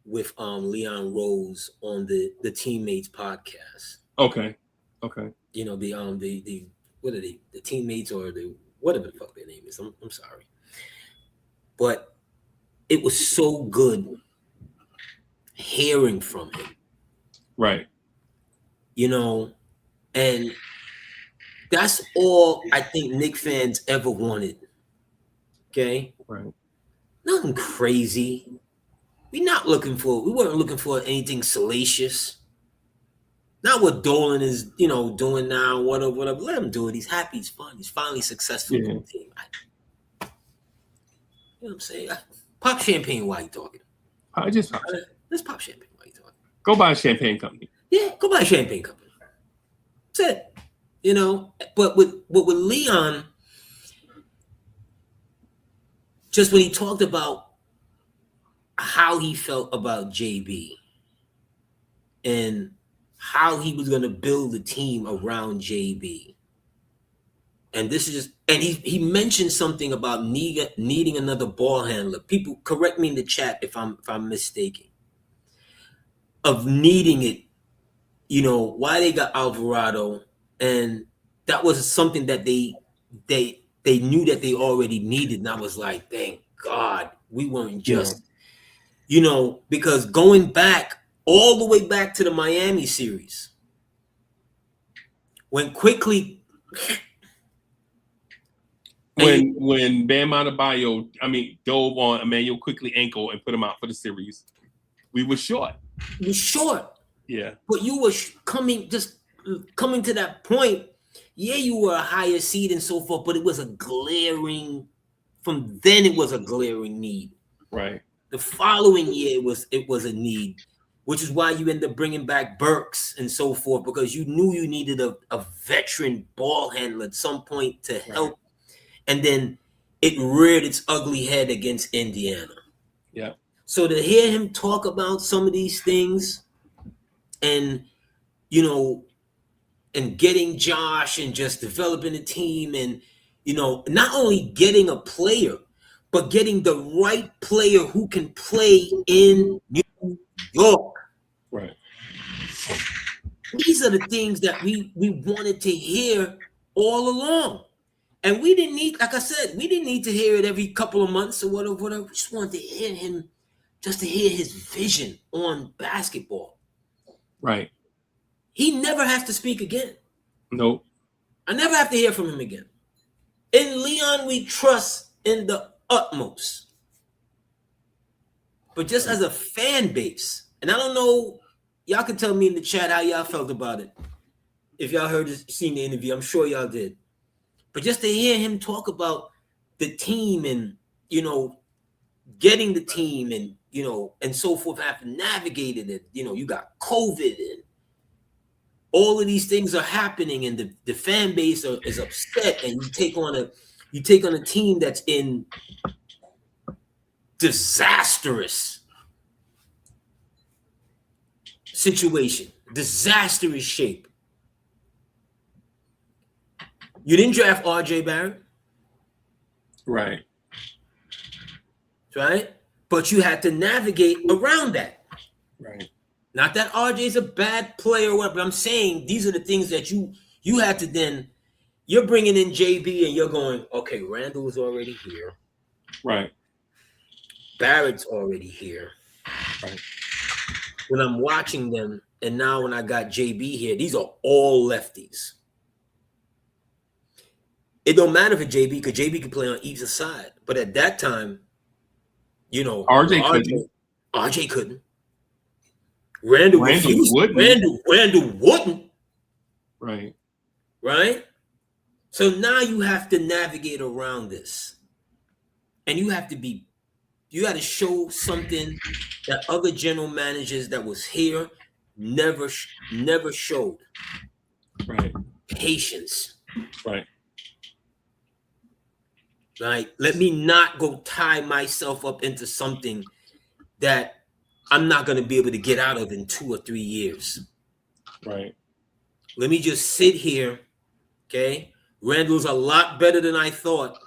Speaker 3: with Leon Rose on the Teammates podcast.
Speaker 2: Okay.
Speaker 3: You know, the what are they? The Teammates, or the whatever the fuck their name is. I'm sorry. But it was so good hearing from him.
Speaker 2: Right.
Speaker 3: You know, and that's all I think Knicks fans ever wanted. Okay?
Speaker 2: Right.
Speaker 3: Nothing crazy. We weren't looking for anything salacious. Not what Dolan is, doing now, whatever. Let him do it. He's happy, he's fun, he's finally successful with the team. You know what I'm saying? Pop champagne while you talking.
Speaker 2: Let's
Speaker 3: pop champagne while you talking.
Speaker 2: Go buy a champagne company.
Speaker 3: Yeah, go buy a champagne company. That's it. You know, but with Leon, just when he talked about how he felt about JB and how he was going to build the team around JB. And this is just, and he mentioned something about needing another ball handler. People correct me in the chat if I'm mistaken. Of needing it, why they got Alvarado, and that was something that they knew that they already needed. And I was like, thank God we weren't just, because going back all the way back to the Miami series, when quickly.
Speaker 2: When Bam Adebayo, dove on Emmanuel Quickly ankle and put him out for the series, we were short. Yeah.
Speaker 3: But you were coming to that point. Yeah, you were a higher seed and so forth, but it was a glaring need.
Speaker 2: Right.
Speaker 3: The following year it was a need, which is why you end up bringing back Burks and so forth, because you knew you needed a veteran ball handler at some point to help. And then it reared its ugly head against Indiana.
Speaker 2: Yeah.
Speaker 3: So to hear him talk about some of these things and, and getting Josh and just developing a team and, not only getting a player, but getting the right player who can play in New York.
Speaker 2: Right.
Speaker 3: These are the things that we wanted to hear all along. And we didn't need, like I said, we didn't need to hear it every couple of months or whatever. We just wanted to hear him, just to hear his vision on basketball.
Speaker 2: Right.
Speaker 3: He never has to speak again.
Speaker 2: Nope.
Speaker 3: I never have to hear from him again. In Leon, we trust in the utmost. But just as a fan base, and I don't know, y'all can tell me in the chat how y'all felt about it. If y'all seen the interview, I'm sure y'all did. But just to hear him talk about the team and, getting the team and, and so forth, having navigated it, you got COVID and all of these things are happening and the fan base is upset, and you take on a team that's in disastrous situation, disastrous shape. You didn't draft RJ Barrett.
Speaker 2: Right.
Speaker 3: Right? But you had to navigate around that.
Speaker 2: Right.
Speaker 3: Not that RJ's a bad player or whatever, but I'm saying these are the things that you had to then, you're bringing in JB and you're going, okay, Randall's already here.
Speaker 2: Right.
Speaker 3: Barrett's already here.
Speaker 2: Right.
Speaker 3: When I'm watching them, and now when I got JB here, these are all lefties. It don't matter for JB because JB can play on either side. But at that time, RJ couldn't. Randall wouldn't. Randall wouldn't.
Speaker 2: Right.
Speaker 3: Right? So now you have to navigate around this. And you got to show something that other general managers that was here never showed.
Speaker 2: Right.
Speaker 3: Patience.
Speaker 2: Right.
Speaker 3: Right? Let me not go tie myself up into something that I'm not going to be able to get out of in 2 or 3 years.
Speaker 2: Right.
Speaker 3: Let me just sit here. Okay. Randall's a lot better than I thought.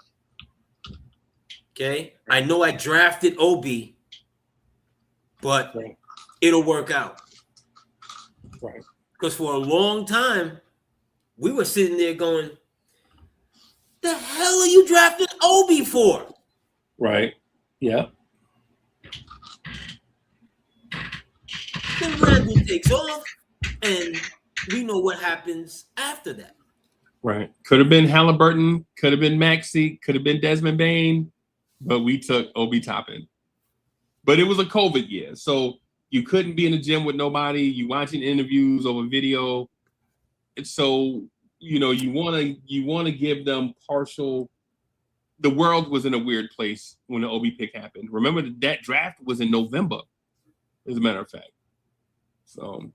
Speaker 3: Okay. I know I drafted Obi, but it'll work out.
Speaker 2: Right.
Speaker 3: Because for a long time, we were sitting there going, the hell are you drafting Obi for?
Speaker 2: Right. Yeah.
Speaker 3: Then Randall takes off, and we know what happens after that.
Speaker 2: Right. Could have been Halliburton, could have been Maxey, could have been Desmond Bain, but we took Obi Toppin. But it was a COVID year, so you couldn't be in the gym with nobody. You watching interviews over video, and so you want to give them partial. The world was in a weird place when the Obi pick happened. Remember that draft was in November, as a matter of fact. So,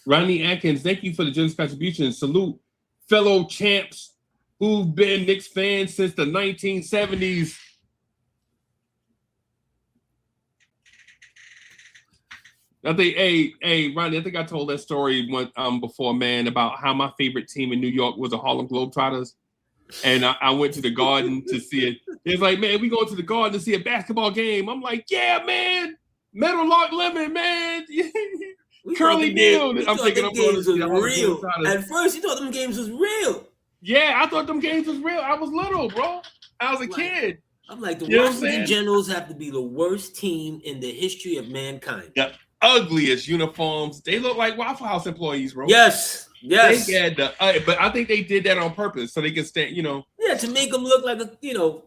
Speaker 2: Rodney Atkins, thank you for the generous contribution. Salute fellow champs who've been Knicks fans since the 1970s. I think, hey, Rodney, I think I told that story before, man, about how my favorite team in New York was the Harlem Globetrotters. And I went to the Garden to see it. It's like, man, we go to the Garden to see a basketball game. I'm like, yeah, man. Metal Lock Lemon, man. Curly Neal. I'm thinking I'm going to see the Harlem
Speaker 3: real.
Speaker 2: Globetrotters.
Speaker 3: At first, you thought them games was real.
Speaker 2: Yeah, I thought them games was real. I was little, bro. I was a kid.
Speaker 3: I'm like, the Washington Generals have to be the worst team in the history of mankind.
Speaker 2: The ugliest uniforms. They look like Waffle House employees, bro.
Speaker 3: Yes.
Speaker 2: They had but I think they did that on purpose so they could stand,
Speaker 3: Yeah, to make them look like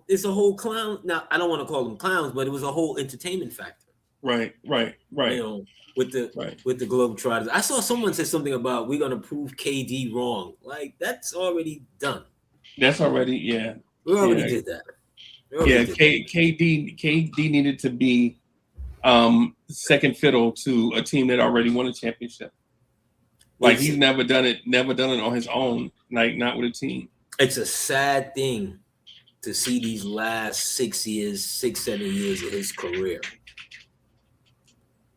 Speaker 3: it's a whole clown. Now, I don't want to call them clowns, but it was a whole entertainment factor.
Speaker 2: Right.
Speaker 3: With the Globetrotters. I saw someone say something about we're gonna prove KD wrong. Like, that's already done.
Speaker 2: That's already, yeah.
Speaker 3: We already did that.
Speaker 2: KD needed to be second fiddle to a team that already won a championship. Like he's never done it on his own, like not with a team.
Speaker 3: It's a sad thing to see these last 7 years of his career,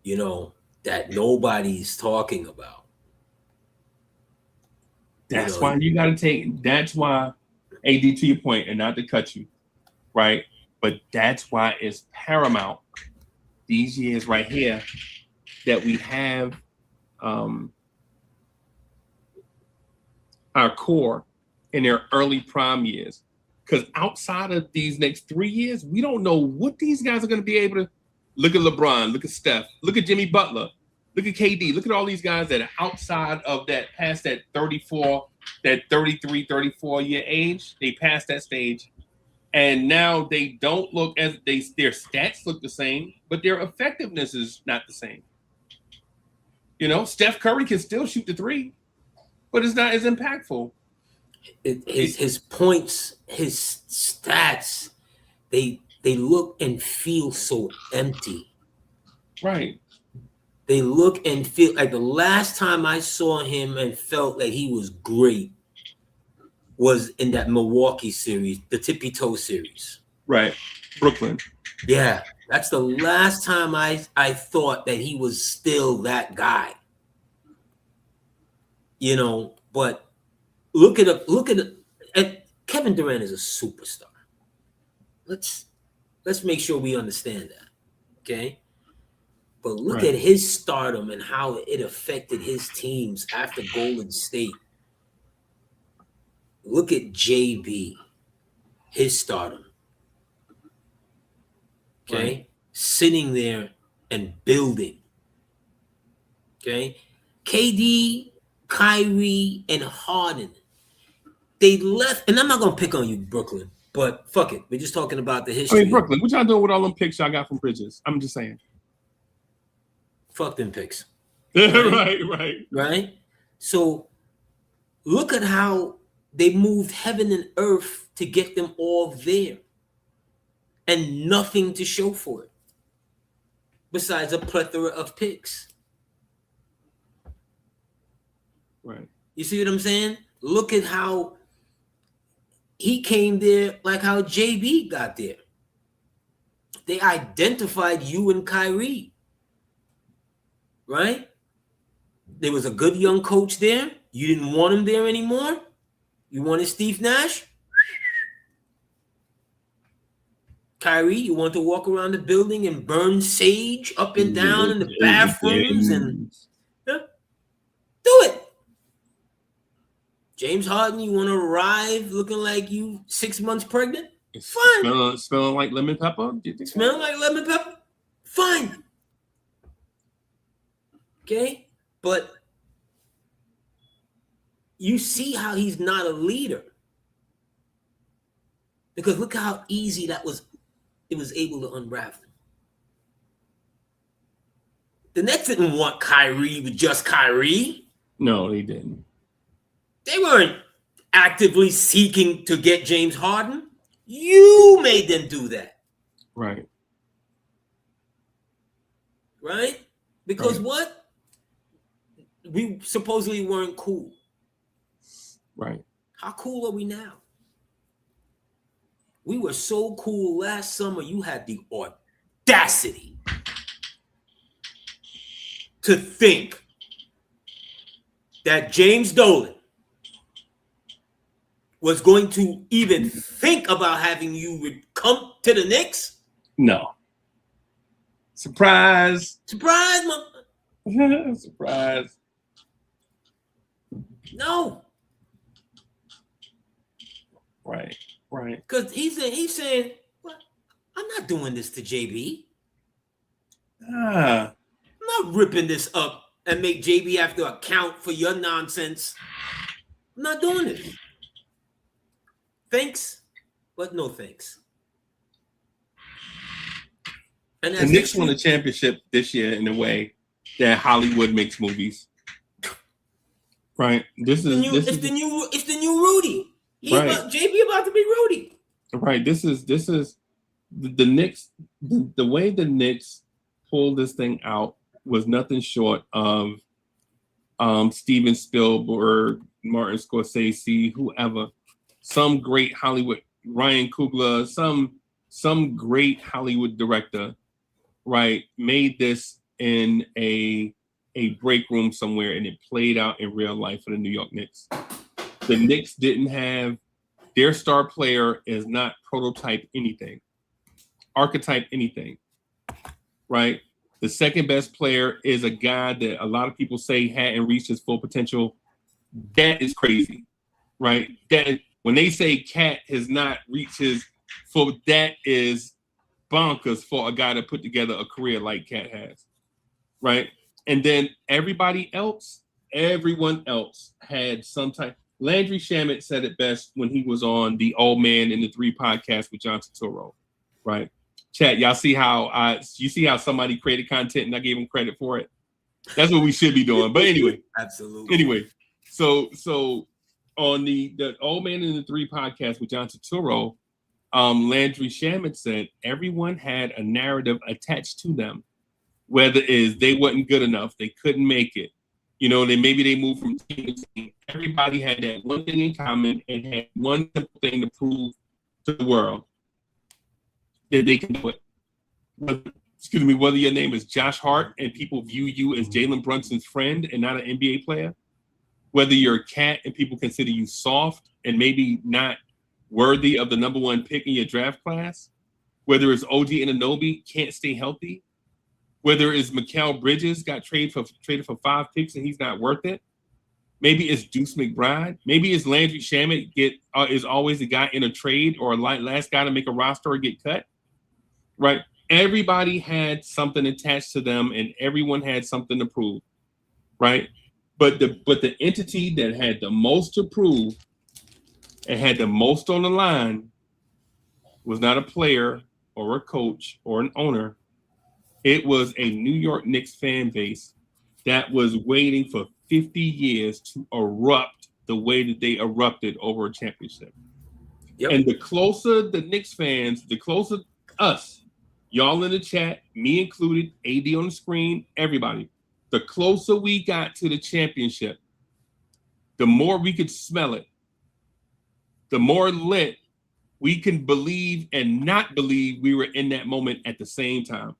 Speaker 3: you know, that nobody's talking about.
Speaker 2: That's why you got to take. That's why, AD, to your point, and not to cut you, right? But that's why it's paramount these years right here that we have our core in their early prime years. Because outside of these next 3 years, we don't know what these guys are going to be able to. Look at LeBron, look at Steph, look at Jimmy Butler, look at KD, look at all these guys that are outside of that, past that 34, that 33, 34 year age. They passed that stage. And now they don't look as their stats look the same, but their effectiveness is not the same. You know, Steph Curry can still shoot the three, but it's not as impactful.
Speaker 3: His points, his stats, they look and feel so empty.
Speaker 2: Right.
Speaker 3: They look and feel like the last time I saw him and felt that he was great was in that Milwaukee series, the Tippy Toe series.
Speaker 2: Right. Brooklyn.
Speaker 3: Yeah. That's the last time I thought that he was still that guy. You know, but look at Kevin Durant is a superstar. Let's make sure we understand that. Okay? But look at his stardom and how it affected his teams after Golden State. Look at JB, his stardom. Okay? Right. Sitting there and building. Okay? KD, Kyrie, and Harden. They left, and I'm not going to pick on you, Brooklyn, but fuck it. We're just talking about the history.
Speaker 2: I mean, Brooklyn, what y'all doing with all them picks y'all got from Bridges? I'm just saying.
Speaker 3: Fuck them picks.
Speaker 2: Right.
Speaker 3: So look at how they moved heaven and earth to get them all there. And nothing to show for it. Besides a plethora of picks.
Speaker 2: Right.
Speaker 3: You see what I'm saying? Look at how he came there, like how JB got there. They identified you and Kyrie. Right? There was a good young coach there. You didn't want him there anymore. You wanted Steve Nash. Kyrie, you want to walk around the building and burn sage up and down in the bathrooms and do it. James Harden, you want to arrive looking like you 6 months pregnant? Fine.
Speaker 2: Smelling like lemon pepper?
Speaker 3: Smelling like lemon pepper? Fine. Okay? But you see how he's not a leader. Because look how easy it was able to unravel. The Nets didn't want Kyrie with just Kyrie.
Speaker 2: No, they didn't.
Speaker 3: They weren't actively seeking to get James Harden. You made them do that.
Speaker 2: Right.
Speaker 3: Right? Because what? We supposedly weren't cool.
Speaker 2: Right.
Speaker 3: How cool are we now? We were so cool last summer, you had the audacity to think that James Dolan was going to even think about having you come to the Knicks?
Speaker 2: No. Surprise.
Speaker 3: Surprise,
Speaker 2: Surprise.
Speaker 3: No.
Speaker 2: Right.
Speaker 3: Because he's saying, well, I'm not doing this to JB. I'm not ripping this up and make JB have to account for your nonsense. I'm not doing it. Thanks, but no thanks. And
Speaker 2: the Knicks won the championship this year in a way that Hollywood makes movies. Right. It's the
Speaker 3: new Rudy. JB about to be Rudy.
Speaker 2: Right. This is the Knicks. The way the Knicks pull this thing out was nothing short of Steven Spielberg, Martin Scorsese, whoever, some great Hollywood, Ryan Coogler, some great Hollywood director, right, made this in a break room somewhere, and it played out in real life for the New York Knicks. The Knicks didn't have, their star player is not prototype anything, archetype anything, right? The second best player is a guy that a lot of people say hadn't reached his full potential. That is crazy, right? That when they say Cat has not reached his full, that is bonkers for a guy to put together a career like Cat has, right? And then everyone else had some type. Landry Shamet said it best when he was on the Old Man in the Three podcast with John Turturro, right? Chat, y'all see how somebody created content and I gave him credit for it? That's what we should be doing. But anyway,
Speaker 3: absolutely.
Speaker 2: Anyway, so on the Old Man in the Three podcast with John Turturro, Landry Shamet said everyone had a narrative attached to them, whether it is they wasn't good enough, they couldn't make it, maybe they moved from team to team. Everybody had that one thing in common and had one simple thing to prove to the world that they can do it. Whether your name is Josh Hart and people view you as Jalen Brunson's friend and not an NBA player, whether you're a Cat and people consider you soft and maybe not worthy of the number one pick in your draft class, whether it's OG Anunoby can't stay healthy, whether it's Mikal Bridges got traded for 5 picks and he's not worth it, maybe it's Deuce McBride, maybe it's Landry Shamet is always the guy in a trade or last guy to make a roster or get cut, right? Everybody had something attached to them and everyone had something to prove, right? But the entity that had the most to prove and had the most on the line was not a player or a coach or an owner. It was a New York Knicks fan base that was waiting for 50 years to erupt the way that they erupted over a championship. Yep. And the closer the Knicks fans, the closer us, y'all in the chat, me included, AD on the screen, everybody, the closer we got to the championship, the more we could smell it, the more lit we can believe and not believe we were in that moment at the same time.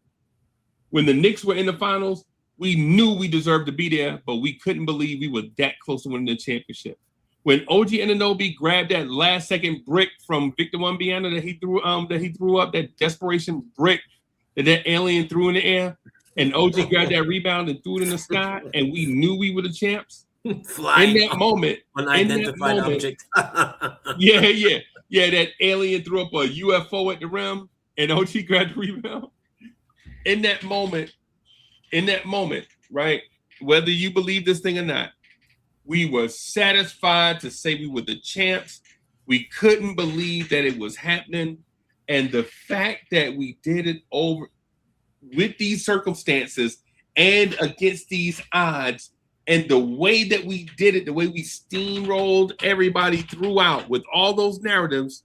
Speaker 2: When the Knicks were in the finals, we knew we deserved to be there, but we couldn't believe we were that close to winning the championship. When OG Anunoby grabbed that last-second brick from Victor Wembanyama that he threw up, that desperation brick that alien threw in the air, and OG grabbed that rebound and threw it in the sky, and we knew we were the champs.
Speaker 3: Flying
Speaker 2: in that moment,
Speaker 3: unidentified object.
Speaker 2: Yeah, that alien threw up a UFO at the rim, and OG grabbed the rebound. In that moment, right? Whether you believe this thing or not, we were satisfied to say we were the champs. We couldn't believe that it was happening. And the fact that we did it over with these circumstances and against these odds, and the way that we did it, the way we steamrolled everybody throughout with all those narratives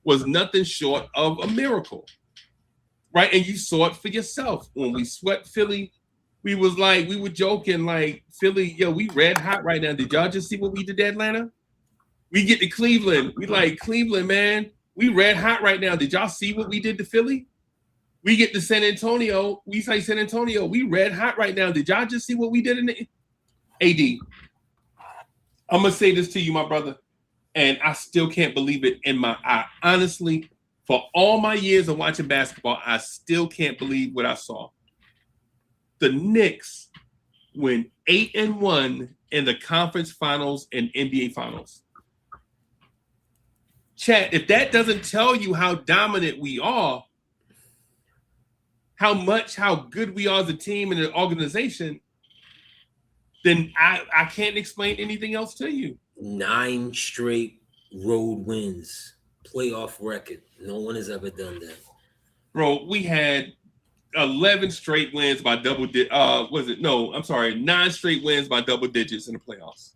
Speaker 2: was nothing short of a miracle. Right? And you saw it for yourself. When we swept Philly, we were joking like, Philly, yo, we red hot right now. Did y'all just see what we did to Atlanta? We get to Cleveland. We like, Cleveland, man, we red hot right now. Did y'all see what we did to Philly? We get to San Antonio. We say San Antonio, we red hot right now. Did y'all just see what we did in the AD? I'm going to say this to you, my brother, and I still can't believe it in my eye. Honestly, for all my years of watching basketball, I still can't believe what I saw. The Knicks went 8-1 in the conference finals and NBA finals. Chat, if that doesn't tell you how dominant we are, how good we are as a team and an organization, then I can't explain anything else to you.
Speaker 3: 9 straight road wins, playoff record. No one has ever done that.
Speaker 2: Bro, we had 11 straight wins by 9 straight wins by double digits in the playoffs.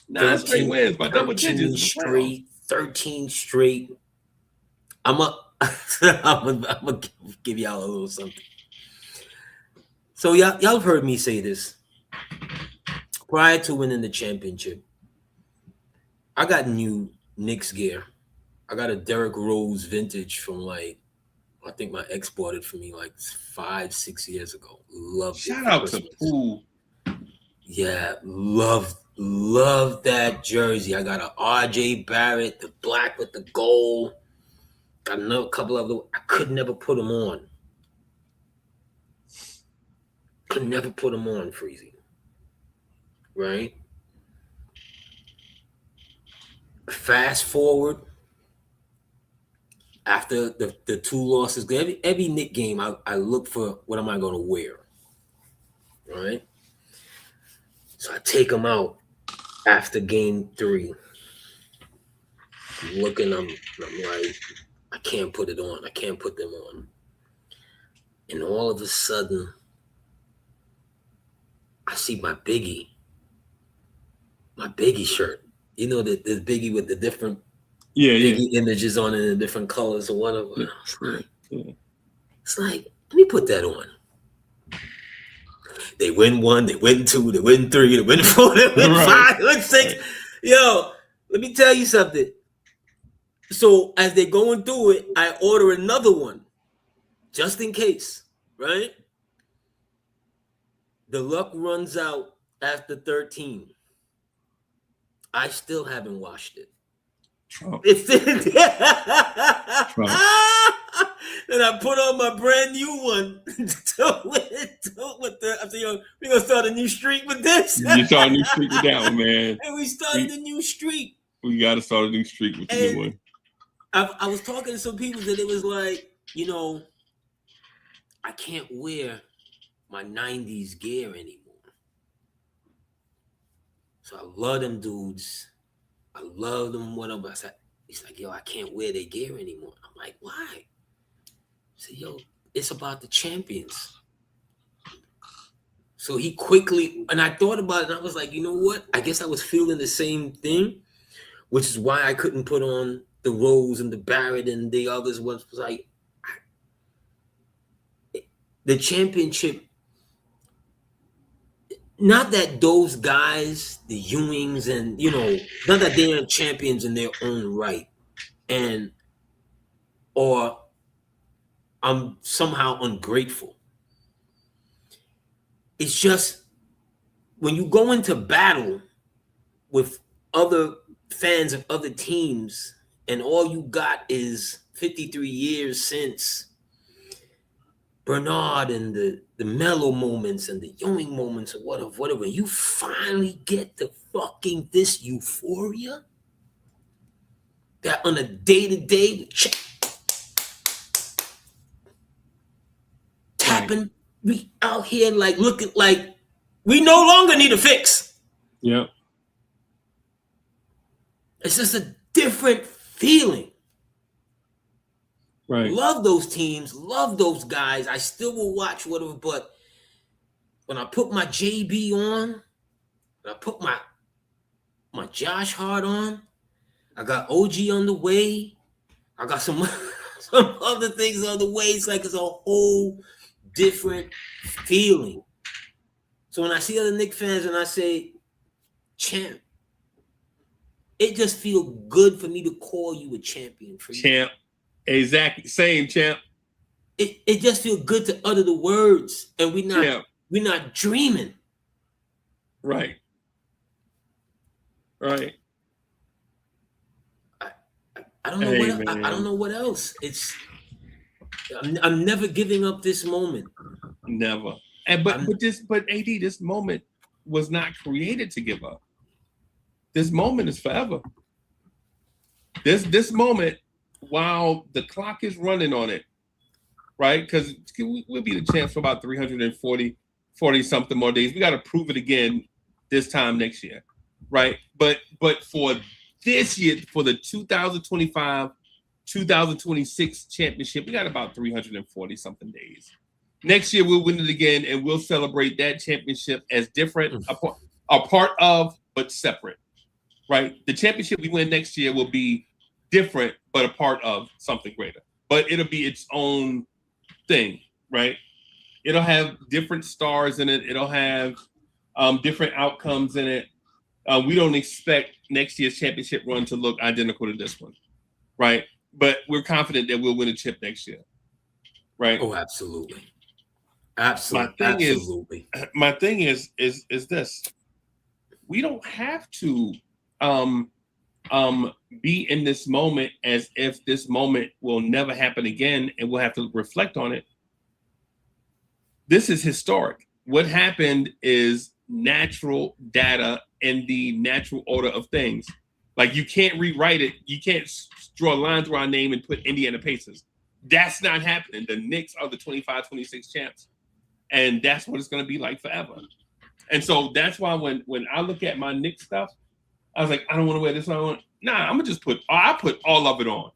Speaker 2: 9 straight wins by double digits in the playoffs.
Speaker 3: 13 straight. I'm up. I'm gonna give y'all a little something. So y'all have heard me say this. Prior to winning the championship, I got new Knicks gear. I got a Derrick Rose vintage from like, I think my ex bought it for me like 5-6 years ago. Loved it.
Speaker 2: Shout out to Pooh.
Speaker 3: Yeah, love that jersey. I got a RJ Barrett, the black with the gold. Got another couple of them. I could never put them on. Could never put them on, Freezie. Right? Fast forward. After the 2 losses, every Knick game, I look for what am I going to wear, right? So I take them out after game 3. I'm looking, I'm like, I can't put it on. I can't put them on. And all of a sudden, I see my Biggie shirt. You know, the Biggie with the different Biggie images on it in different colors or whatever. It's like, let me put that on. They win 1, they win 2, they win 3, they win 4, they win 5, they win 6. Yo, let me tell you something. So as they're going through it, I order another one just in case, right? The luck runs out after 13. I still haven't washed it.
Speaker 2: Trump.
Speaker 3: Trump. And I put on my brand new one. I said, yo, we're going to start a new streak with this.
Speaker 2: You start a new streak with that one, man.
Speaker 3: And we started a new streak.
Speaker 2: We got to start a new streak with the new one.
Speaker 3: I was talking to some people that it was like, you know, I can't wear my 90s gear anymore. So I love them dudes. I love them, whatever. I said, he's like, yo, I can't wear their gear anymore. I'm like, why? I said, yo, it's about the champions. So he quickly, and I thought about it, and I was like, you know what? I guess I was feeling the same thing, which is why I couldn't put on the Rose and the Barrett and the others. Was like, the championship, not that those guys, the Ewings and, you know, not that they're champions in their own right. Or I'm somehow ungrateful. It's just when you go into battle with other fans of other teams and all you got is 53 years since Bernard and the Melo moments and the Ewing moments or whatever, you finally get the fucking this euphoria that on a day-to-day tapping, we out here like looking like we no longer need a fix.
Speaker 2: Yeah.
Speaker 3: It's just a different feeling.
Speaker 2: Right.
Speaker 3: Love those teams, love those guys. I still will watch whatever, but when I put my JB on, when I put my Josh Hart on, I got OG on the way. I got some other things on the way. It's like it's a whole different feeling. So when I see other Knicks fans and I say, champ, it just feels good for me to call you a champion. For
Speaker 2: champ. Exactly. Same, champ.
Speaker 3: It just feels good to utter the words, and we're not dreaming.
Speaker 2: Right. Right.
Speaker 3: I don't know I don't know what else. I'm never giving up this moment.
Speaker 2: Never. But AD, this moment was not created to give up. This moment is forever. This moment, while the clock is running on it, right? Because we'll be the champs for about 340 something more days. We got to prove it again this time next year, right? But for this year, for the 2025-2026 championship, we got about 340 something days. Next year, we'll win it again, and we'll celebrate that championship as different, a part of, but separate, right? The championship we win next year will be different, but a part of something greater. but it'll be its own thing, right? It'll have different stars in it. It'll have different outcomes in it. We don't expect next year's championship run to look identical to this one, right? But we're confident that we'll win a chip next year, right?
Speaker 3: Oh, absolutely. Absolutely.
Speaker 2: My thing is this: we don't have to be in this moment as if this moment will never happen again, and we'll have to reflect on it. This is historic. What happened is natural data in the natural order of things. Like, you can't rewrite it. You can't draw a line through our name and put Indiana Pacers. That's not happening. The Knicks are the 25-26 champs. And that's what it's going to be like forever. And so that's why when I look at my Knicks stuff, I was like, I don't want to wear this. I'm going to just put all of it on.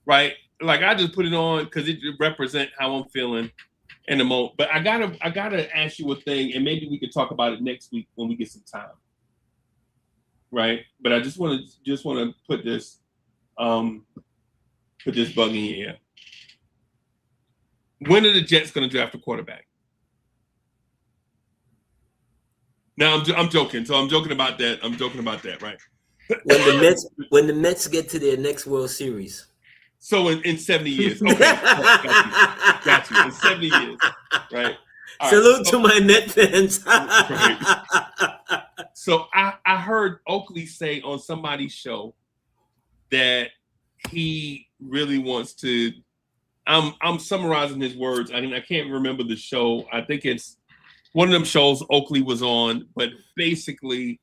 Speaker 2: Right? Like, I just put it on because it represents how I'm feeling in the moment. But I gotta ask you a thing, and maybe we could talk about it next week when we get some time. Right? But I just want to put this bug in your ear. When are the Jets going to draft a quarterback? Now I'm joking. So I'm joking about that. Right?
Speaker 3: When the Mets get to their next World Series.
Speaker 2: So in 70 years. Okay. Got you. In 70 years. Right.
Speaker 3: Salute to my Met fans.
Speaker 2: Right. So I heard Oakley say on somebody's show that he really wants to. I'm summarizing his words. I mean, I can't remember the show. I think it's one of them shows Oakley was on, but basically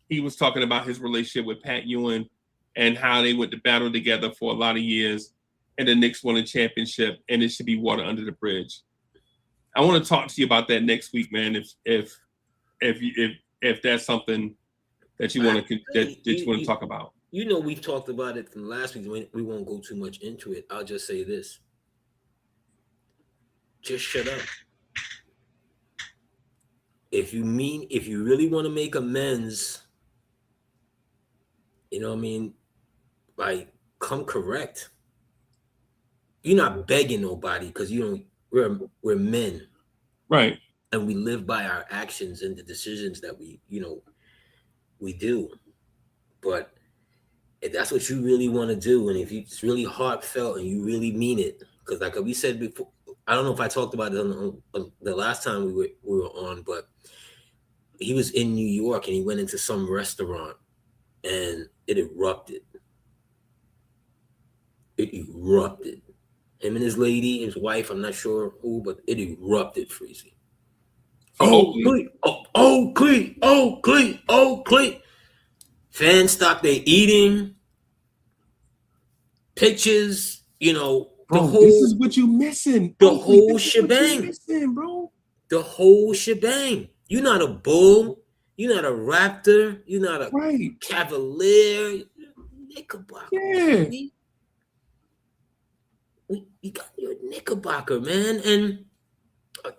Speaker 2: he was talking about his relationship with Pat Ewing and how they went to battle together for a lot of years, and the Knicks won a championship, and it should be water under the bridge. I want to talk to you about that next week, man. If that's something that you want to talk about.
Speaker 3: You know, we've talked about it from last week. We won't go too much into it. I'll just say this: just shut up. If you really want to make amends, you know what I mean? Like, come correct. You're not begging nobody because we're men.
Speaker 2: Right.
Speaker 3: And we live by our actions and the decisions that we do. But if that's what you really want to do, and if it's really heartfelt and you really mean it, because like we said before, I don't know if I talked about it on the last time we were on, but he was in New York and he went into some restaurant and it erupted. Him and his lady, his wife, I'm not sure who, but it erupted, Freezie. Oakley. Fans stopped their eating. Pictures,
Speaker 2: Bro, this is what you missing.
Speaker 3: The whole shebang.
Speaker 2: Missing, bro.
Speaker 3: The whole shebang. You're not a Bull. You're not a Raptor. You're not a Cavalier. Knickerbocker.
Speaker 2: Yeah.
Speaker 3: You got your Knickerbocker, man. And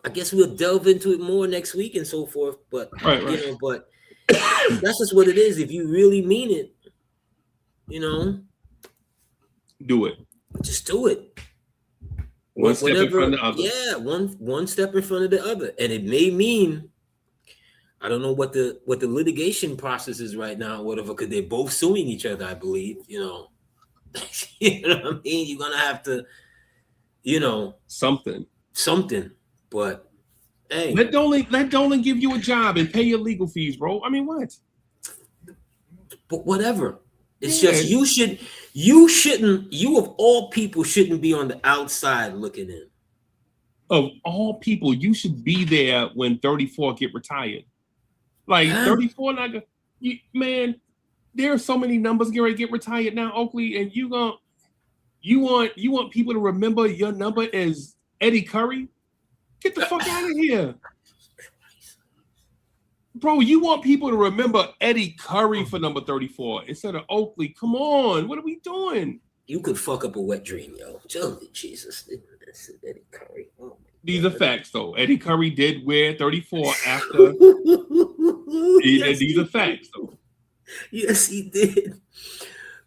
Speaker 3: I guess we'll delve into it more next week and so forth. But but that's just what it is. If you really mean it,
Speaker 2: do it.
Speaker 3: Just do it.
Speaker 2: One step in front of the other.
Speaker 3: Yeah, one step in front of the other. And it may mean, I don't know what the litigation process is right now, whatever, because they're both suing each other, I believe, You know what I mean? You're gonna have to, something. But hey,
Speaker 2: let Dolan give you a job and pay your legal fees, bro. I mean, what?
Speaker 3: But whatever. It's just you of all people shouldn't be on the outside looking in.
Speaker 2: Of all people, you should be there when 34 get retired. Like 34, man, there are so many numbers getting ready to get retired now, Oakley, and you want people to remember your number as Eddie Curry? Get the fuck out of here. Bro, you want people to remember Eddie Curry for number 34 instead of Oakley. Come on. What are we doing?
Speaker 3: You could fuck up a wet dream, yo. Jesus. Eddie Curry. Oh,
Speaker 2: these are facts, though. Eddie Curry did wear 34 after. These are facts, though.
Speaker 3: Yes, he did.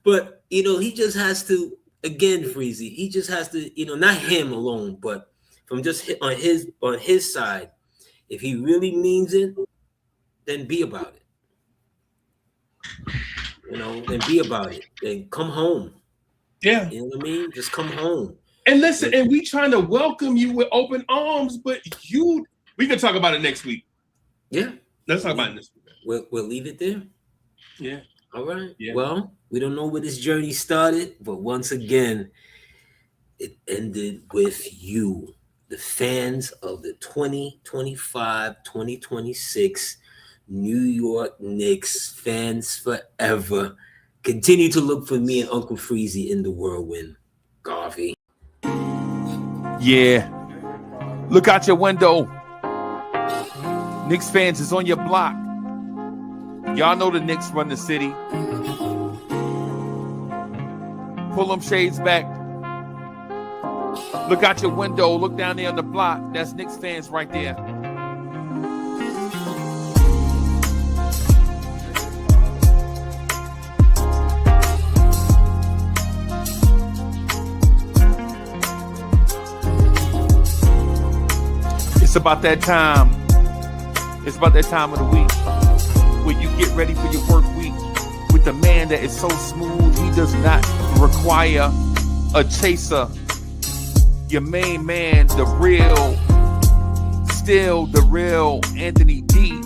Speaker 3: But, he just has to again, Freezie, he just has to, not him alone, but from just on his side, if he really means it, then be about it. Then be about it. Then come home.
Speaker 2: Yeah.
Speaker 3: You know what I mean? Just come home.
Speaker 2: And listen, and we trying to welcome you with open arms, but we can talk about it next week.
Speaker 3: Yeah.
Speaker 2: Let's talk about it this week.
Speaker 3: We'll leave it there.
Speaker 2: Yeah.
Speaker 3: All right.
Speaker 2: Yeah.
Speaker 3: Well, we don't know where this journey started, but once again, it ended with you, the fans of the 2025-2026 New York Knicks, fans forever. Continue to look for me and Uncle Freezie in the whirlwind. Garvey.
Speaker 1: Yeah. Look out your window. Knicks fans is on your block. Y'all know the Knicks run the city. Pull them shades back. Look out your window. Look down there on the block. That's Knicks fans right there. It's about that time. It's about that time of the week where you get ready for your work week with the man that is so smooth he does not require a chaser. Your main man, the real Anthony D.